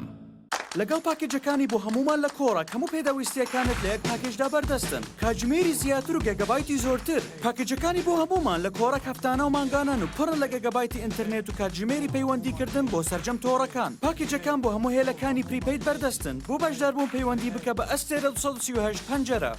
Speaker 4: لەگەڵ پاکێجەکانی بۆ هەمومان لە کۆڕک هەموو پێداویستیەکانت لە یەک پاکێجدا بەردەستن کاتژمێری زیاتر و گەگەبایتی زۆرتر پاکێجەکانی بۆ هەمومان لە کۆڕک هەفتانە و مانگانان و پڕن لە گەگەبایتی ئینتەرنێت و کاتژمێری پەیوەندیکردن بۆ سەرجەم تۆڕەکان پاکێجەکان بۆ هەموو هێلەکانی پریپەید بەردەستن بۆ بەشداربوون پەیوەندی بکە بە ئەستێرە 238 پەنجەرە.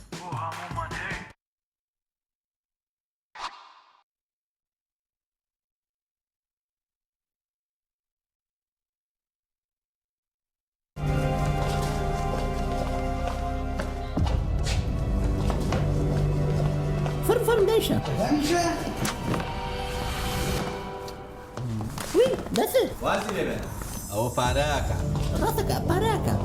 Speaker 5: فرم دايشة وي بس
Speaker 6: وازي لبن او فاراكا
Speaker 5: راسك باراكا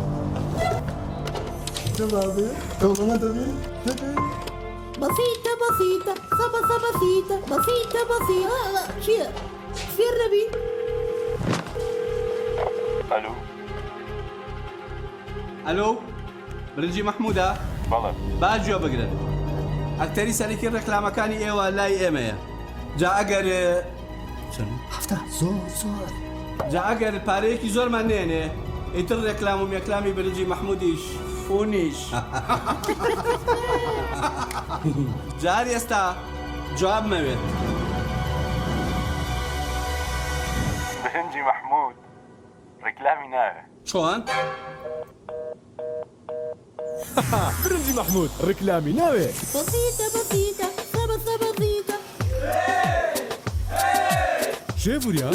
Speaker 5: بسيطة بسيطة صبا بسيطة بسيطة بسيطة شير شير نبي
Speaker 6: الو برنجي محمودة
Speaker 7: بەڵێ
Speaker 6: باجوا بقرن اكتري سالكي الركلامة كان ايوا لاي ايميا جا اگر شنو
Speaker 5: هفته زور
Speaker 6: جا اگر باريكي زور منينه ايتر ركلامو يكلامي برنجي محموديش فونيش جاري استا جواب مويت
Speaker 7: برنجي محمود ركلامي ناوي
Speaker 6: شلون؟
Speaker 8: برنجي محمود ركلامي ناوي
Speaker 5: بسيطة بسيطة صبا بسيطة
Speaker 8: شايفو يا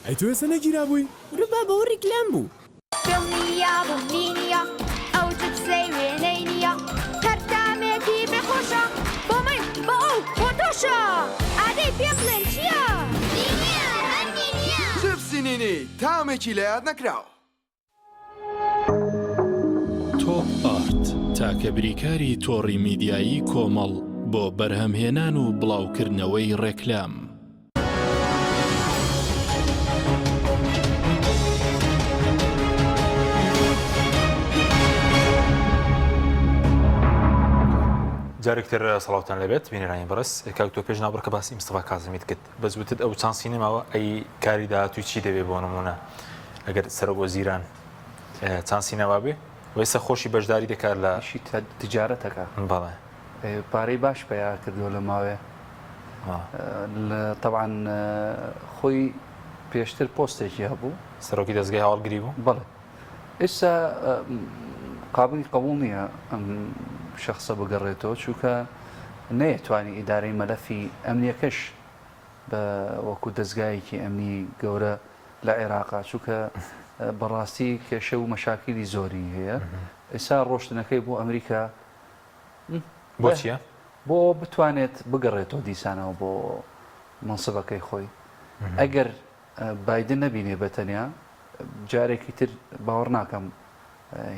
Speaker 8: ايتو يا سنة جيرابوي
Speaker 5: ربما وركلام بو
Speaker 9: دڵنیا بڵنینیە ئەو جوسەی وێنەینیە هەرتامێکی بێخۆشە بۆ من بۆ ئەو بۆ تۆشە ئادەی پێ بڵێن چییە؟
Speaker 10: سینینی تامێکی لە یاد نەکراوە.
Speaker 3: تۆپ ئارت تاکە بریکاری تۆڕی میدیایی کۆمەڵ بۆ بەرهەمهێنان و بڵاوکردنەوەی ڕێکلام.
Speaker 1: جارێکتر سەڵاوتان لەبێت بینێرانی بەڕێز کاک تۆ پێش ناوبڕکە باسی مستەفا کازمیت کرد بەزووتت ئەو چەند سینەماوە ئەی کاری داهاتووی چی دەبێت بۆ نمونە ئەگەر سەرۆکوەزیران چەند سینەما بێ وێستا خۆشی بەشداری دەکات لە
Speaker 2: تجارەتەکە
Speaker 1: بەڵێ
Speaker 2: پارەی باش پێیا کردووە لە ماوێ طبعا خۆی پێشتر پۆستێکی هەبوو
Speaker 1: سەرۆکی دەستگای هەواڵگری بوو
Speaker 2: بەڵێ ئێستا قابلی قبول نییە ئەم شخصە بگەڕێتەوە چونکە نەیەتوانی ئیدارەی مەلەفی ئەمنیەکەش بە وەکو دەستگایەکی ئەمنی گەورە لە عێراقا چونکە بەڕاستی کێشە و مەشاکیلی زۆری هەیە ئێستا ڕۆشتنەکەی بۆ ئەمریکا
Speaker 1: بۆ چییە؟
Speaker 2: بۆ بتوانێت بگەڕێتەوە دیسانەوە بۆ منسبەکەی خۆی ئەگەر بایدن نەبینێ بەتەنیا جارێکی تر باوەڕ ناکەم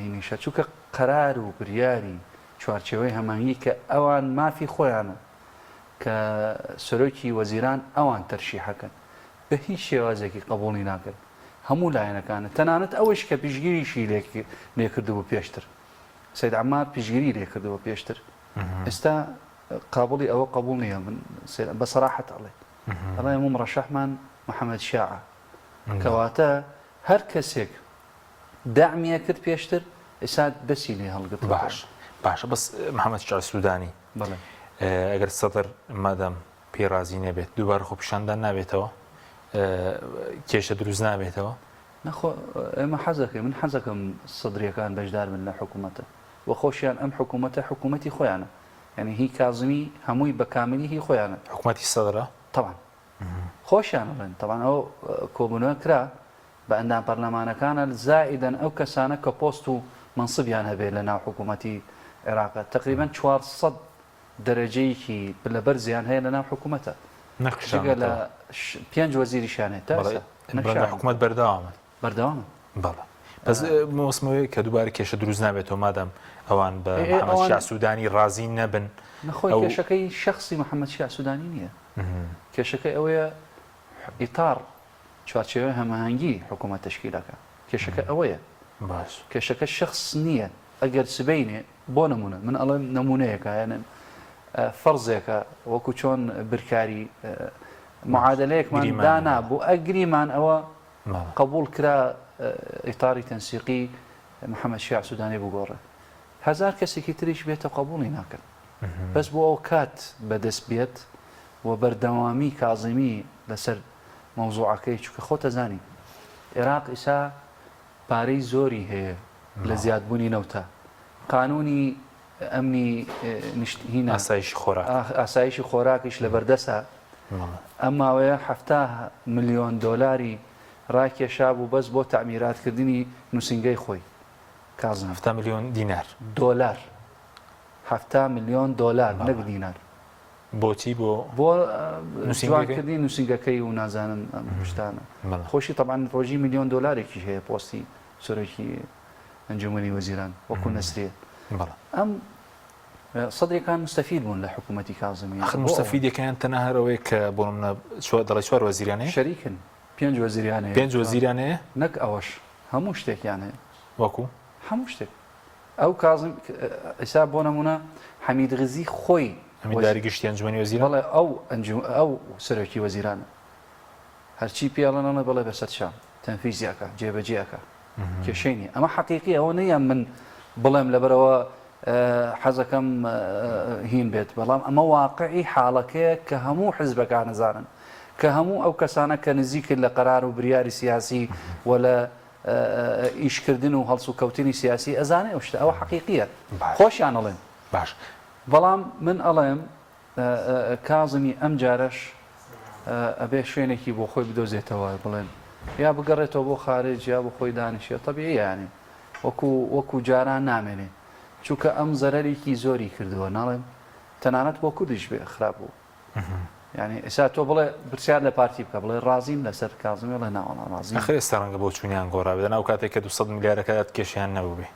Speaker 2: هینیشە چونکە قەرار و بریاری چوارچێوەی هەمانگی کە ئەوان مافی خۆیانە کە سەرۆکی وەزیران ئەوان تەرشیحەکەن بە هیچ شێوازێکی قبوڵی ناکرد هەموو لایەنەکانە تەنانەت ئەوەش کە پیشگیریشی لێکردبوو پێشتر سەید عەمار پیشگیری لێکردەوە پێشتر ئێستا قابڵی ئەوە قبول نییە من بە سەراحەت ئەڵێ هەموو مڕەشەحمان محەممەد شاعە کەواتە هەر کەسێک داعمیە کرد پێشتر ئێستا دەسی لێ هەڵگرت
Speaker 1: باشە بەس محەممەد شاع سوودانی ئەگەر سەدر مادەم پێڕازی نەبێت دووبار خۆ پیشاندان نابێتەوە کێشە دروست نابێتەوە
Speaker 2: نەخۆ ئێمە حەزەکەی من حەزەکەم سەدرەکان بەشدار بن لە حکوومەتە وە خۆشیان ئەم حکوومەتە حکوومەتی خۆیانە یعنی هی کازمی هەمووی بەکاملی هی خۆیانە
Speaker 1: حکوومەتی سەدرە
Speaker 2: طبعا خۆشیان بڵێن طبعا ئەو کۆبوونەوە کرا بە ئەندام پەرلەمانەکانە زائیدەن ئەو کەسانە کە پۆست و منسبیان هەبێت لە ناو حکوومەتی عێراقە تقریبا 400 دەرەجەیەکی لەبەر زیان هەیە لە ناو حکوومەتە جگە لە 5 وەزیریشانێت
Speaker 1: حکوومەت بەردەوامە بەڵێ بەس مۆسمەوەی کە دووبارە کێشە دروست نابێتەوە مادەم ئەوان بە محەممەد شاه سوودانی ڕازی نەبن
Speaker 2: نەخۆی کێشەکەی شخصی محەممەد شاه سوودانی نییە کێشەکەی ئەوەیە ئیتار چوارچێوە هەماهەنگی حکوومەت تشکیلەکە کێشەکە ئەوەیە
Speaker 1: باش
Speaker 2: کێشەکە شخص نییە ئەگەر سبینێ بۆ نمونە من ئەڵێ نمونەیەەکە یانن فەرزێکە وەکو چۆن برکاری معادلەیەکمان دانا بۆ ئەگریمان ئەوە قبول کرا ئیتاری تەنسیقی محەممەد شاه سوودانی بگۆڕێت هزار کەسێکی تریش بێتە قبولی ناکەن بەس بۆ ئەو کات بەدەست بێت و بەردەوامی کازمی لەسەر مەوزوعەکەی چکە خۆتە زانی عێراق ئیسا پارەی زۆری هەیە لە زیادبوونی نەوتە قانونی ئەمنی هینە ئاسایشی خۆراکیش لە بەردەسە ئەماوەیە 7 ملیۆن دۆلاری ڕاکێشا بوو بەس بۆ تعمیراتکردنی نووسنگەی خۆی کازم
Speaker 1: 7 ملیۆن دینار
Speaker 2: دۆلار 7 ملیۆن دۆلار نەک دینار
Speaker 1: بۆچی
Speaker 2: بۆ نووسنگکردنی نووسنگەکەی و نازانن ئەم شتانە خۆشی طبعاً ڕۆژی ملیۆن دۆلارێکی هەیە پۆستی سۆرەکی ئەنجومەنی وەزیران وەکو نەسرێ ئەم سەدرێکان مستەفید بوون لە حکوومەتی کازمی
Speaker 1: مستەفیدەکەیان تەنها هەرەوەی کە بۆ دەڵی 4 وەزیرانەیە
Speaker 2: شەریکن 5 وەزیرانەیە
Speaker 1: 5 وەزیرانەیە
Speaker 2: نەک ئەوەش هەموو شتێکیان هەیە
Speaker 1: وەکو
Speaker 2: هەموو شتێک ئەو کازم ئێستا بۆ نمونە حەمید غزی خۆی
Speaker 1: هەمیداری گشتی ئەنجومەنی وەزیران
Speaker 2: بەڵێ ئەو سەرۆکی وەزیرانە هەرچی پیاڵەنە بڵێ بەسەر شام تەنفیزیاکە جێبەجێەکە کێشەینی ئەمە حەقیقی ئەوە نەیە من بڵێم لەبەرەوە حەزەکەم هین بێت بەڵام ئەمە واقعی حاڵەکەیە کە هەموو حزبەکان نزانن کە هەموو ئەو کەسانە کە نزیکن لە قەرار و بریاری سیاسی و لە ئیشکردن و هەڵس و کەوتنی سیاسی ئەزانێ ئەو شتە ئەوە حەقیقیە خۆشیان ئەڵێن
Speaker 1: باش
Speaker 2: بەڵام من ئەڵێم کازمی ئەم جارەش ئەبێ شوێنێکی بۆ خۆی بدۆزێتەوە بڵێن یا بگەڕێتەوە بۆ خارج یا بۆ خۆی دانیشێت تەبیعی یانی وەکو جاران نامێنێ چونکە ئەم زەرەرێکی زۆری کردووە ناڵێم تەنانەت بۆ کوردیش بێ خراپ بوو یعنی ئێستا تۆ بڵێ پرسیار لە پارتی بکە بڵێ ڕازیم لەسەر کازمی لە ناوەڵا ڕازیم
Speaker 1: خێ ئێستا ڕەنگە بۆ چوونیان گۆڕا بێت ناو کاتێک کە 200 میلیارەکەات کێشیان نەبوو بێ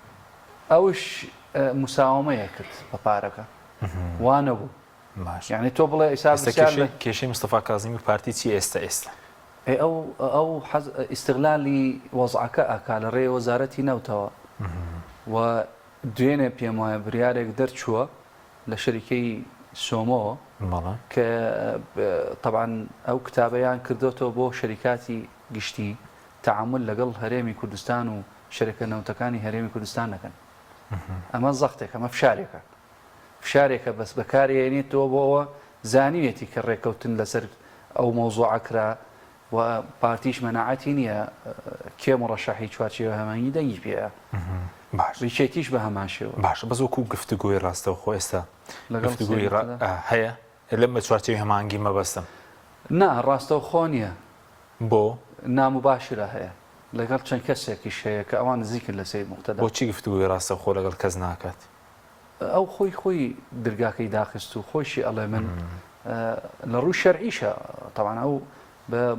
Speaker 2: ئەوش مساومەیە کرد بە پارەکە وانە بوو یعنی تۆ بڵێ ئێستا
Speaker 1: کێشەی مستەفا کازمی پارتی چی ئێستا
Speaker 2: ئەو ئیستیغلالی وەزعەکە ئاکا لە ڕێی وەزارەتی نەوتەوە و دوێنێ پێم وایە بریارێک دەرچووە لە شەریکەی سۆمۆ کە طبعاً ئەو کتابەیان کردوتەوە بۆ شەریکاتی گشتی تعامل لەگەڵ هەرێمی کوردستان و شەریکە نەوتەکانی هەرێمی کوردستان دەکەن ئەمە زەختێک ئەمە فشارێکە بەس بەکارێنێتەوە بۆەوە زانیوێتی کە ڕێکەوتن لەسەر ئەو مۆزوعە کرا و پارتیش مەناعەتی نییە کێ مڕەشەحی چوارچێوە هەمانی دەنگی پێە ڕیچێتیش بە هەمان شێوە
Speaker 1: باش بەس وەکو گفتوگۆی ڕاستەوە خۆ ئێستا گفتوگۆی هەیە لەم بە چوارچێوی هەمانگی مەبەستم
Speaker 2: نا ڕاستەو خۆ نییە
Speaker 1: بۆ
Speaker 2: نامباشرە هەیە لەگەڵ چەند کەسێکیش هەیە کە ئەوان نزیکن لە سید موقتەدا
Speaker 1: بۆچی گفتوگۆی ڕاستە خۆ لەگەڵ کەس ناکات
Speaker 2: ئەو خۆی دەرگاکەی داخست و خۆشی ئەڵێ من لە ڕوو شەرعیشە طبعاً ئەو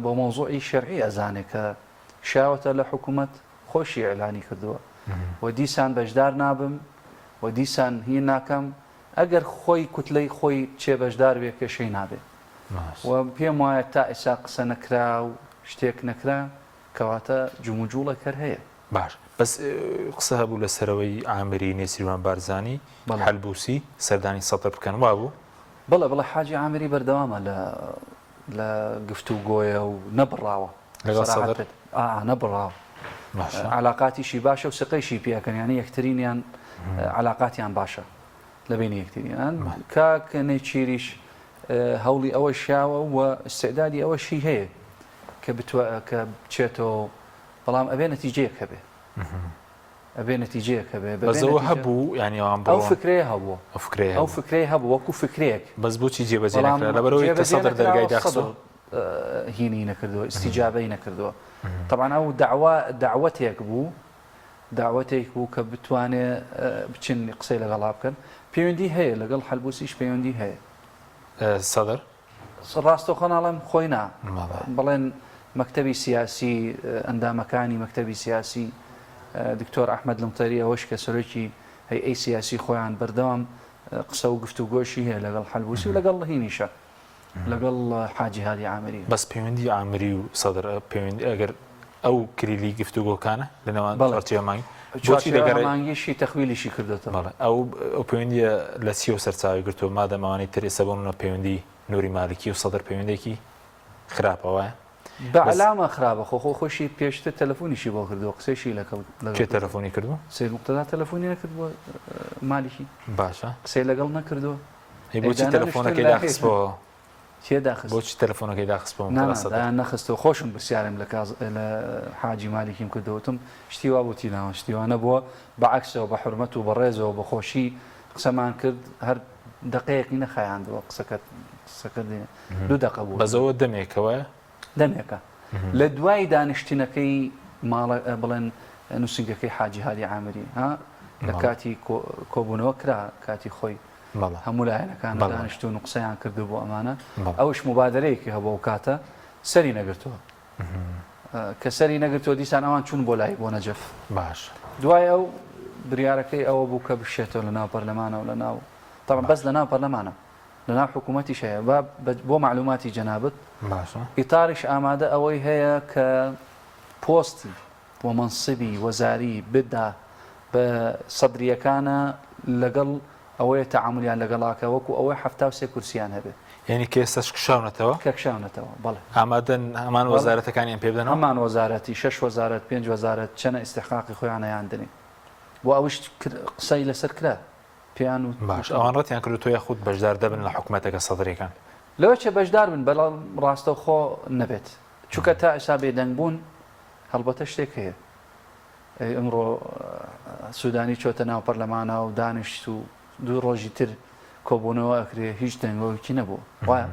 Speaker 2: بۆ مۆزوعی شەرعی ئەزانێ کە شاوەتە لە حکوومەت خۆشی ئەعلانی کردووە و دیسان بەشدار نابم و دیسان هی ناکەم ئەگەر خۆی کوتلەی خۆی چێ بەشدار بێ کێشەی نابێت و پێم وایە تا ئێستا قسە نەکرا و شتێک نەکرا کەواتە جوموجوڵە کەر هەیە
Speaker 1: باش بەس قسە هەبوو لەسەرەوەی ئامری نێسیروان بارزانی هەلبوسی سەردانی سەتر بکەن وا بوو
Speaker 2: بڵێ حاجی ئامری بەردەوامە لە گفتوگۆیە و نەبڕاوە نەبڕاوە علااقاتیشی باشە و سقەیشی پێکەنیانی یەکترینیان علااقاتیان باشە لە بینی یەکترینیان کاکە نێچیریش هەوڵی ئەوە شیاوە و استعدادی ئەوەشی هەیە کە بچێتەوە بەڵام ئەبێ نەتیجەیەک هەبێ ئەبێ نەتیجەیەک هەبێ
Speaker 1: بەزەوە هەبوو ینی
Speaker 2: ئەو فکرەیە هەبوو ئەو فکرەیە هەبوو وەکو فکرێک
Speaker 1: بەس بۆچی جێبەجێ نەکرا لەبەرەوەی کە سەدر دەرگای داخستۆ
Speaker 2: هینی نەکردووە استیجابەی نەکردووە طبعا ئەو دعوەتێک بوو کە بتوانێت بچین قسەی لەگەڵا بکەن پەیوەندی هەیە لەگەڵ حەلبوسیش پەیوەندی هەیە
Speaker 1: سەدر
Speaker 2: ڕاستەوخۆناڵم خۆی نا بڵێن مەکتەبی سیاسی ئەندامەکانی مەکتەبی سیاسی دکتۆر ئەحمەد لەمتەری ئەوەش کە سەرۆکی هەیئەی سیاسی خۆیان بەردەوام قسە و گفتوگۆشی هەیە لەگەڵ حەلبوسی و لەگەڵ هینیشە لەگەڵ حاجی هادی عامری
Speaker 1: بەس پەیوەندی عامری و سەدر پەیوەندی ئەگەر ئەو کلیلی گفتوگۆکانە لەنێوان پارتیە مانگ
Speaker 2: بۆچی مانگیشی تەخویلیشی کردێتەوە
Speaker 1: ئەو پەیوەندیە لە چی و سەرچاوی گرتووە مادەمەوانی ترێسە بۆنە پەیوەندی نوری مالکی و سەدر پەیوەندێکی خراپەوە
Speaker 2: بەعلامە خراپە خۆشی پێشتر تەلەفۆنیشی بۆ کردو قسەشی
Speaker 1: کێ تەلەفۆنی کردو
Speaker 2: سید مقتەدا تەلەفۆنی نەکردووە مالیکی
Speaker 1: باشە
Speaker 2: قسەی لەگەڵ نەکردووە
Speaker 1: بۆچی تەلەفۆنەکەی داخستبەوە
Speaker 2: تێداخست
Speaker 1: بۆچی تەلەفۆنەکەی داخستبەوە
Speaker 2: نەخستەوە خۆشم پرسیارم لە حاجی مالیکیم کردوتم شتیوا بۆ تیناوە شتیوانە بووە بەعکسەوە بە حرمەت و بەڕێزەوە بە خۆشی قسەمان کرد هەر دقەیەکی نەخایاندەوە قسەکە دوو دقە بوو
Speaker 1: بەزەوە دەمێکەوە
Speaker 2: دەمێکە لە دوای دانیشتینەکەی ماڵە بڵێن نووسنگەکەی حاجی هادی عامری لە کاتی کۆبوونەوە کرا کاتی خۆی هەموو لایەنەکان دانیشتون و قسەیان کردو بۆ ئەمانە ئەوش مبادرەیەکی هەبوو و کاتە سەری نەگرتووە کە سەری نەگرتووە دیسان ئەوان چوون بۆ لای بۆ نەجەف
Speaker 1: باش
Speaker 2: دوای ئەو بریارەکەی ئەوە بوو کە بشێتەوە لە ناو پەرلەمانە و لە ناو طبعا بەس لە ناو پەرلەمانە لە ناو حکوومەتیش هەیە بۆ معلوماتی جەنابەت ئیتاریش ئامادە ئەوەی هەیە کە پۆستی بۆ منسبی وەزاری بدا بە سەدریەکانە لەگەڵ ئەوەیە تەعاملیان لەگەڵاکە وەکو ئەوەی 73 کورسیان هەبێت
Speaker 1: یعنی کێسەش کشاونەتەوە
Speaker 2: کەکشاونەتەوە بەڵێ
Speaker 1: ئامادەن هەمان وەزارەتەکانیان پێ بدەن
Speaker 2: هەمان وەزارەتی 6 وەزارەت 5 وەزارەت چەنە ئیستحقاقی خۆیانەیان دنی بۆ ئەوش قسەی لەسەر کرا پێیان و
Speaker 1: باش ئەوان ڕەتیان کرد تۆ یاخود بەشدار دەبن لە حکوومەتەکە سەدرەکان
Speaker 2: لەوە چێ بەشدار بن بەڵام ڕاستەوخۆ نەبێت چونکە تا ئێستا بێدەنگ بوون هەڵبەتە شتێک هەیە ئەمڕۆ سوودانی چۆتە ناو پەرلەمانە و دانیشت و دوو ڕۆژی تر کۆبوونەوە ئەکرێ هیچ دەنگەوەکی نەبوو وایە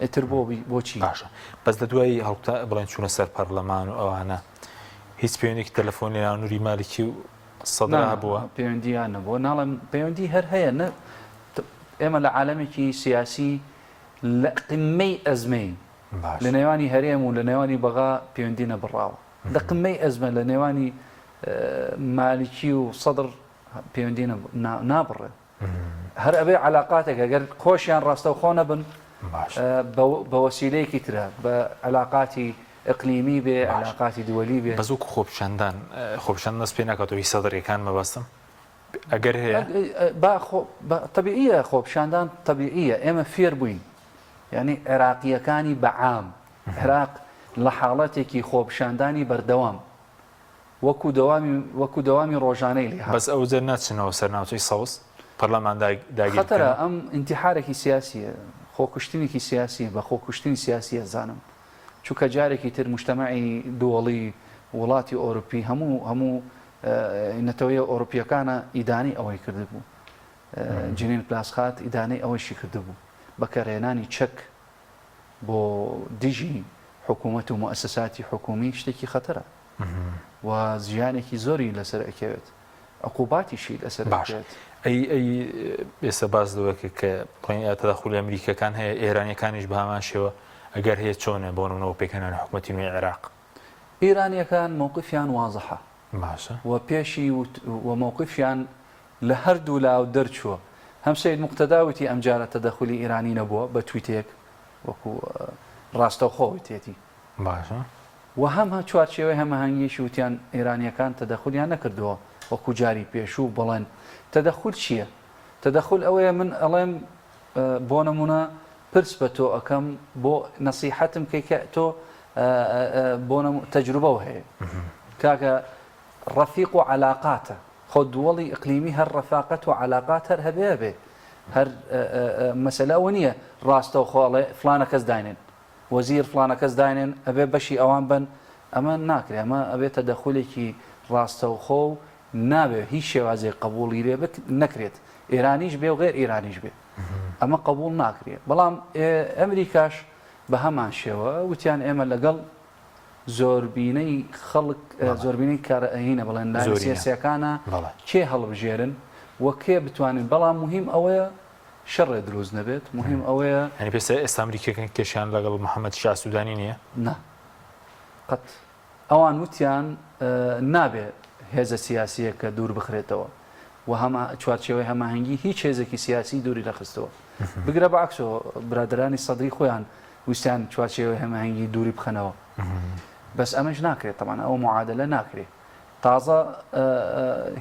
Speaker 2: ئێتر بۆچی
Speaker 1: باشە بەس لە دوای هەڵتا بڵێن چوونە سەر پەرلەمان و ئەوانە هیچ پەیوەندێکی تەلەفۆنی نوری مالکی و سەدرا بووە
Speaker 2: پەیوەندیان نەبووە ناڵم پەیوەندی هەر هەیە ئێمە لە عالەمێکی سیاسی لە قمەی ئەزمەی لە نێوانی هەرێم و لە نێوانی بەغا پەیوەندی نەبڕاوە لە قمەی ئەزمە لە نێوانی مالکی و سەدر پەیوەندی نابڕێ هەر ئەبێ علاقاتێک ئەگەر خۆشیان ڕاستەوخۆ نەبن بە وەسیلەیەکی ترە بە علاقاتی ئەقلیمی بێ علاقاتی دووەلی بێ
Speaker 1: بەزووکو خۆپشاندان خۆپشان دەست پێ ناکاتەوەی سەدرەکان مەبەستم ئەگەر هەیە
Speaker 2: طبیعیە خۆپشاندان طبیعیە ئێمە فێر بووین یعنی عێراقیەکانی بەعام عێراق لە حاڵەتێکی خۆپشاندانی بەردەوام وەکو دەوامی ڕۆژانەی لێ
Speaker 1: بەس ئەو جەر ناچنەوە سەر ناوچەی سەوز پەرلەمان
Speaker 2: خەتەرە ئەم ئینتیحارێکی سیاسیە خۆکوشتنێکی سیاسی بە خۆکوشتنی سیاسی ئەزانم چونکە جارێکی تر مجتەمەعی دووەڵی وڵاتی ئۆروپی هەموو نەتەوەیە ئۆروپیەکانە ئیدانی ئەوەی کردبوو جنین پلاسخات ئیدانەی ئەوەشی کردبوو بەکارهێنانی چەک بۆ دیژی حکوومەت و مؤسساتی حکومی شتێکی خەتەرە و زیانێکی زۆری لەسەر ئەکەوێت عقوباتیشی لەسەر باشێت
Speaker 1: ئەی ئێستا باز دەوەکە کە پڵین تەدەخولی ئەمریکەکان هەیە ئێرانیەکانیش بە هەمان شێوە ئەگەر هەیە چۆنە بۆ نمونەوە پێکەنانی حکوومەتی نوێی عێراق
Speaker 2: ئێرانیەکان مووقفیان وازەحە
Speaker 1: باشە
Speaker 2: و پێشی و مووقفیان لە هەردوو لاو دەرچووە هەم سید مقتەداوتی ئەم جارە تەدەخولی ئێرانی نەبووە بە تویتێک وەکو ڕاستەوخۆوتێتی
Speaker 1: باشە
Speaker 2: و هەم چوارچێوەی هەمەهەنگیشی وتیان ئێرانیەکان تەدەخولیان نەکردووە وەکو جاری پێشوو بڵێن تەدەخول چییە؟ تەدەخول ئەوەیە من ئەڵێم بۆ نمونە پرس بە تۆ ئەەکەم بۆ نەسیحەتم کەیکە تۆ بۆ تەجروبەوە هەیە کاکە ڕەفیق و علاقاتە خۆ دووەڵی ئەقلیمی هەر ڕەفاقەت و علاقات هەر هەبێ بێ هەر مەسەلە ئەوە نییە ڕاستە و خۆڵێ فلانە کەس داینێن وەزیر فلانە کەس داینێن ئەبێ بەشی ئەوان بن ئەمە ناکرێ ئەمە ئەبێتە دەخولێکی ڕاستە و خۆ و نابێ هیچ شێوازێ قبولی لێ نەکرێت ئێرانیش بێ و غێر ئێرانیش بێ ئەمە قبول ناکرێت بەڵام ئەمریکاش بە هەمان شێوە وتیان ئێمە لەگەڵ زۆربینەی خەڵک زۆربینەی کارهینە بڵێن سیاسیەکانە کێ هەڵبژێرن و کێ بتوانین بەڵام مهم ئەوەیە شەڕێ دروست نەبێت مهم ئەوەیە
Speaker 1: هەنی پێ ئێستا ئەمریکەکان کێشیان لەگەڵ محەممەد شاه سوودانی نییە
Speaker 2: نا قەت ئەوان وتیان نابێ هێزە سیاسیە کە دوور بخرێتەوە و هەمە چوارچێوەی هەماهنگگی هیچ هێزێکی سیاسی دووری لەخستەوە بگرە بەعکسەوە برادرانی سەدری خۆیان ویستیان چوارچێوەی هەماهنگگی دووری بخەنەوە بەس ئەمەش ناکرێت تەمان ئەوە معادلە ناکرێت تازە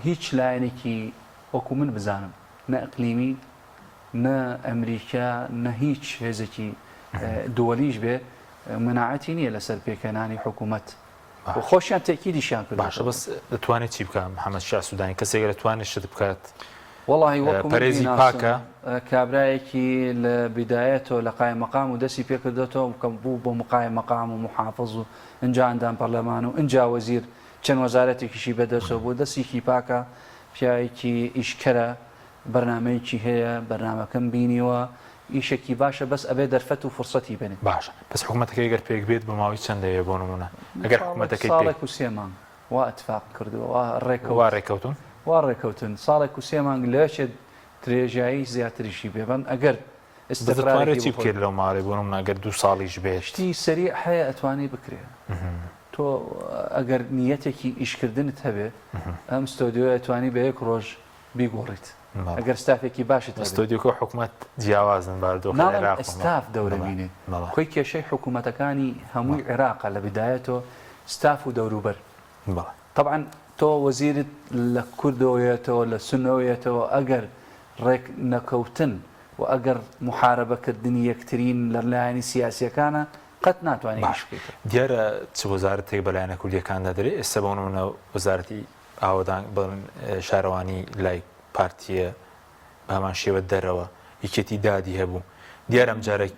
Speaker 2: هیچ لایەنێکی وەکو من بزانم نە ئەقلیمی نە ئەمریکا نە هیچ هێزێکی دووەلیش بێ مناعەتی نییە لەسەر پێکەنانی حکوومەت و خۆشیان تێکیدیشیان کرد
Speaker 1: باشە بەس دەتوانێت چی بکە محەممەد شاه سوودانی کەسێک دەتوانێت شت بکات
Speaker 2: وەڵی وەکو
Speaker 1: پەرێزی پاکە
Speaker 2: کابرایەکی لە بیدایەتەوە لە قای مەقام و دەستی پێکردێتەوە کەم بوو بۆ مقای مەقام و محافظ و ئەنجا ئەندام پەرلەمان و ئەنجا وەزیر چەند وەزارەتێکیشی بەدەستەوە بۆ دەستێکی پاکە پیاوێکی ئیشکەرە بەرنمەیەکی هەیە بەرنمەکەم بینیوە ئیشێکی باشە بەس ئەبێ دەرفەت و فرسەتی بێنێت
Speaker 1: باشە بەس حکوومەتەکە ئەگەر پێک بێت بە ماوەی چەندەیە بۆ نمونە ئەگەر حکوومەتەکەی
Speaker 2: ساڵێک و سێ مانگ وا ئەتفاق کردووە
Speaker 1: ڕێکەوتون
Speaker 2: وا ڕێکەوتن ساڵێک و سێ مانگ لەشێت درێژایی زیاتریشی بێبن ئەگەر
Speaker 1: ئێستاوارێت چی بکرێت لەو ماڵێ بۆ نمونە ئەگەر 2 ساڵیش بێشتی
Speaker 2: سەری هەیە ئەتوانی بکرێ تۆ ئەگەر نیەتێکی ئیشکردنت هەبێ ئەم ستۆدیۆ ئەتوانی بە یەک ڕۆژ بیگۆڕیت ئەگەر ستافێکی باشت
Speaker 1: ستۆدیۆکە حکوومەت جیاوازن باردۆ
Speaker 2: ستاف دەورەبینێ خۆی کێشەی حکوومەتەکانی هەمووی عێراقە لە بدایەتەوە ستاف و دەوروبەر طبعا تۆ وەزیرت لە کوردەوەیەتەوە لە سنەوەیەتەوە ئەگەر ڕێک نەکەوتن و ئەگەر محارەبەکردنی یەکترین لە لایەنی سیاسیەکانە قەت ناتوانێت
Speaker 1: دیارە چ وەزارەتێک بەلایەنە کوردیەکاندا دەرێت ئێستا بۆ نمونە وەزارەتی ئاوەدان بڵێن شارەوانی لای پارتیە بەمان شێوە دەرەوە یەکێتی دادی هەبوو دیارە ئەم جارێک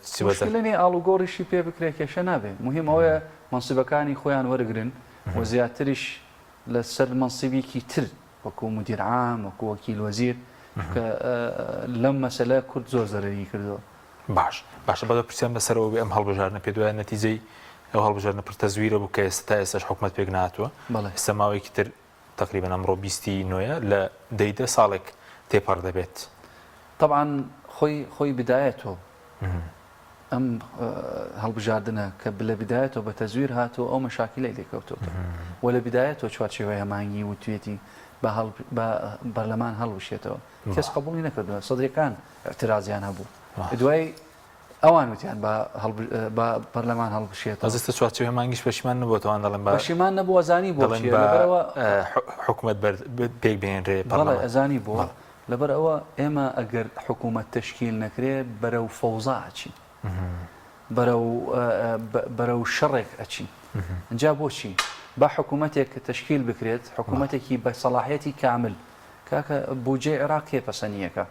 Speaker 2: لەنێ ئاڵوگۆڕیشی پێ بکرێ کێشە نابێ مهم ئەوەیە منسیبەکانی خۆیان وەرگرن و زیاتریش لەسەر منسیبێکی تر وەکو مدیر عام وەکو وەکیل وەزیر کە لەم مەسەلە کورد زۆر زەرەری کردەوە
Speaker 1: باشە بەدە پرسیان بەسەرەوە بێ ئەم هەڵبژارنە پێ دوایە نەتیجەی ئەو هەڵبژارنە پرتەزویرە بوو کە ئێستا ئێستاش حکوومەت پێک نهاتووە ئێستا ماوەیەکی تر تقریبا ئەمڕۆ 29 لە دەیدە ساڵێک تێپەڕ دەبێت
Speaker 2: طبعا خۆی بدایەتەوە ئەم هەڵبژاردنە کە لە بدایەتەوە بە تەزویر هاتووە ئەو مەشاکیلەی لێکەوتەوە و لە بدایەتەوە چوارچێوەی هەمانگی و توێتی بە بەرلەمان هەڵوشێتەوە کەس قبوڵی نەکردووە سەدرەکان اعترازیان هەبوو دوای ئەوان وتیان بە پەرلەمان هەڵبشێت
Speaker 1: ئەزستا چوارچێوەی هەمانگیش پەشیمان نەبووەوەوان دەڵێن
Speaker 2: پەشیمان نەبووە ئەزانی بۆ
Speaker 1: حکوومەت پێک بێنرێ
Speaker 2: بەڵێ ئەزانی بووە لەبەر ئەوە ئێمە ئەگەر حکوومەت تشکیل نەکرێت بەرەو فەوزا ئەچین بەرەو شەڕێک ئەچین ئەجا بۆچی با حکوومەتێک تشکیل بکرێت حکوومەتێکی بە سەلاحیەتی کامل کاکە بودجێ عێراق کێ پەسەنیەکە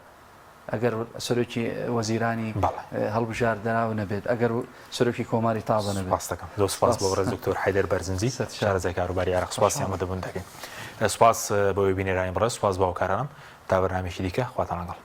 Speaker 2: ئەگەر سەرۆکی وەزیرانی هەڵبژار دەراو نەبێت ئەگەر سەرۆکی کۆماری تازە نەبێت
Speaker 1: زۆر سپاس بۆ ڕێز دکتۆر حەیدەر بەرزنجی شارەزای کاروباری عێراق سوپاسیان بۆ دەبوون دەکەین سوپاس بۆ بینێرانی بڕێز سوپاس باوکارانم تا بەرنامێکی دیکە خواتان لەگەڵ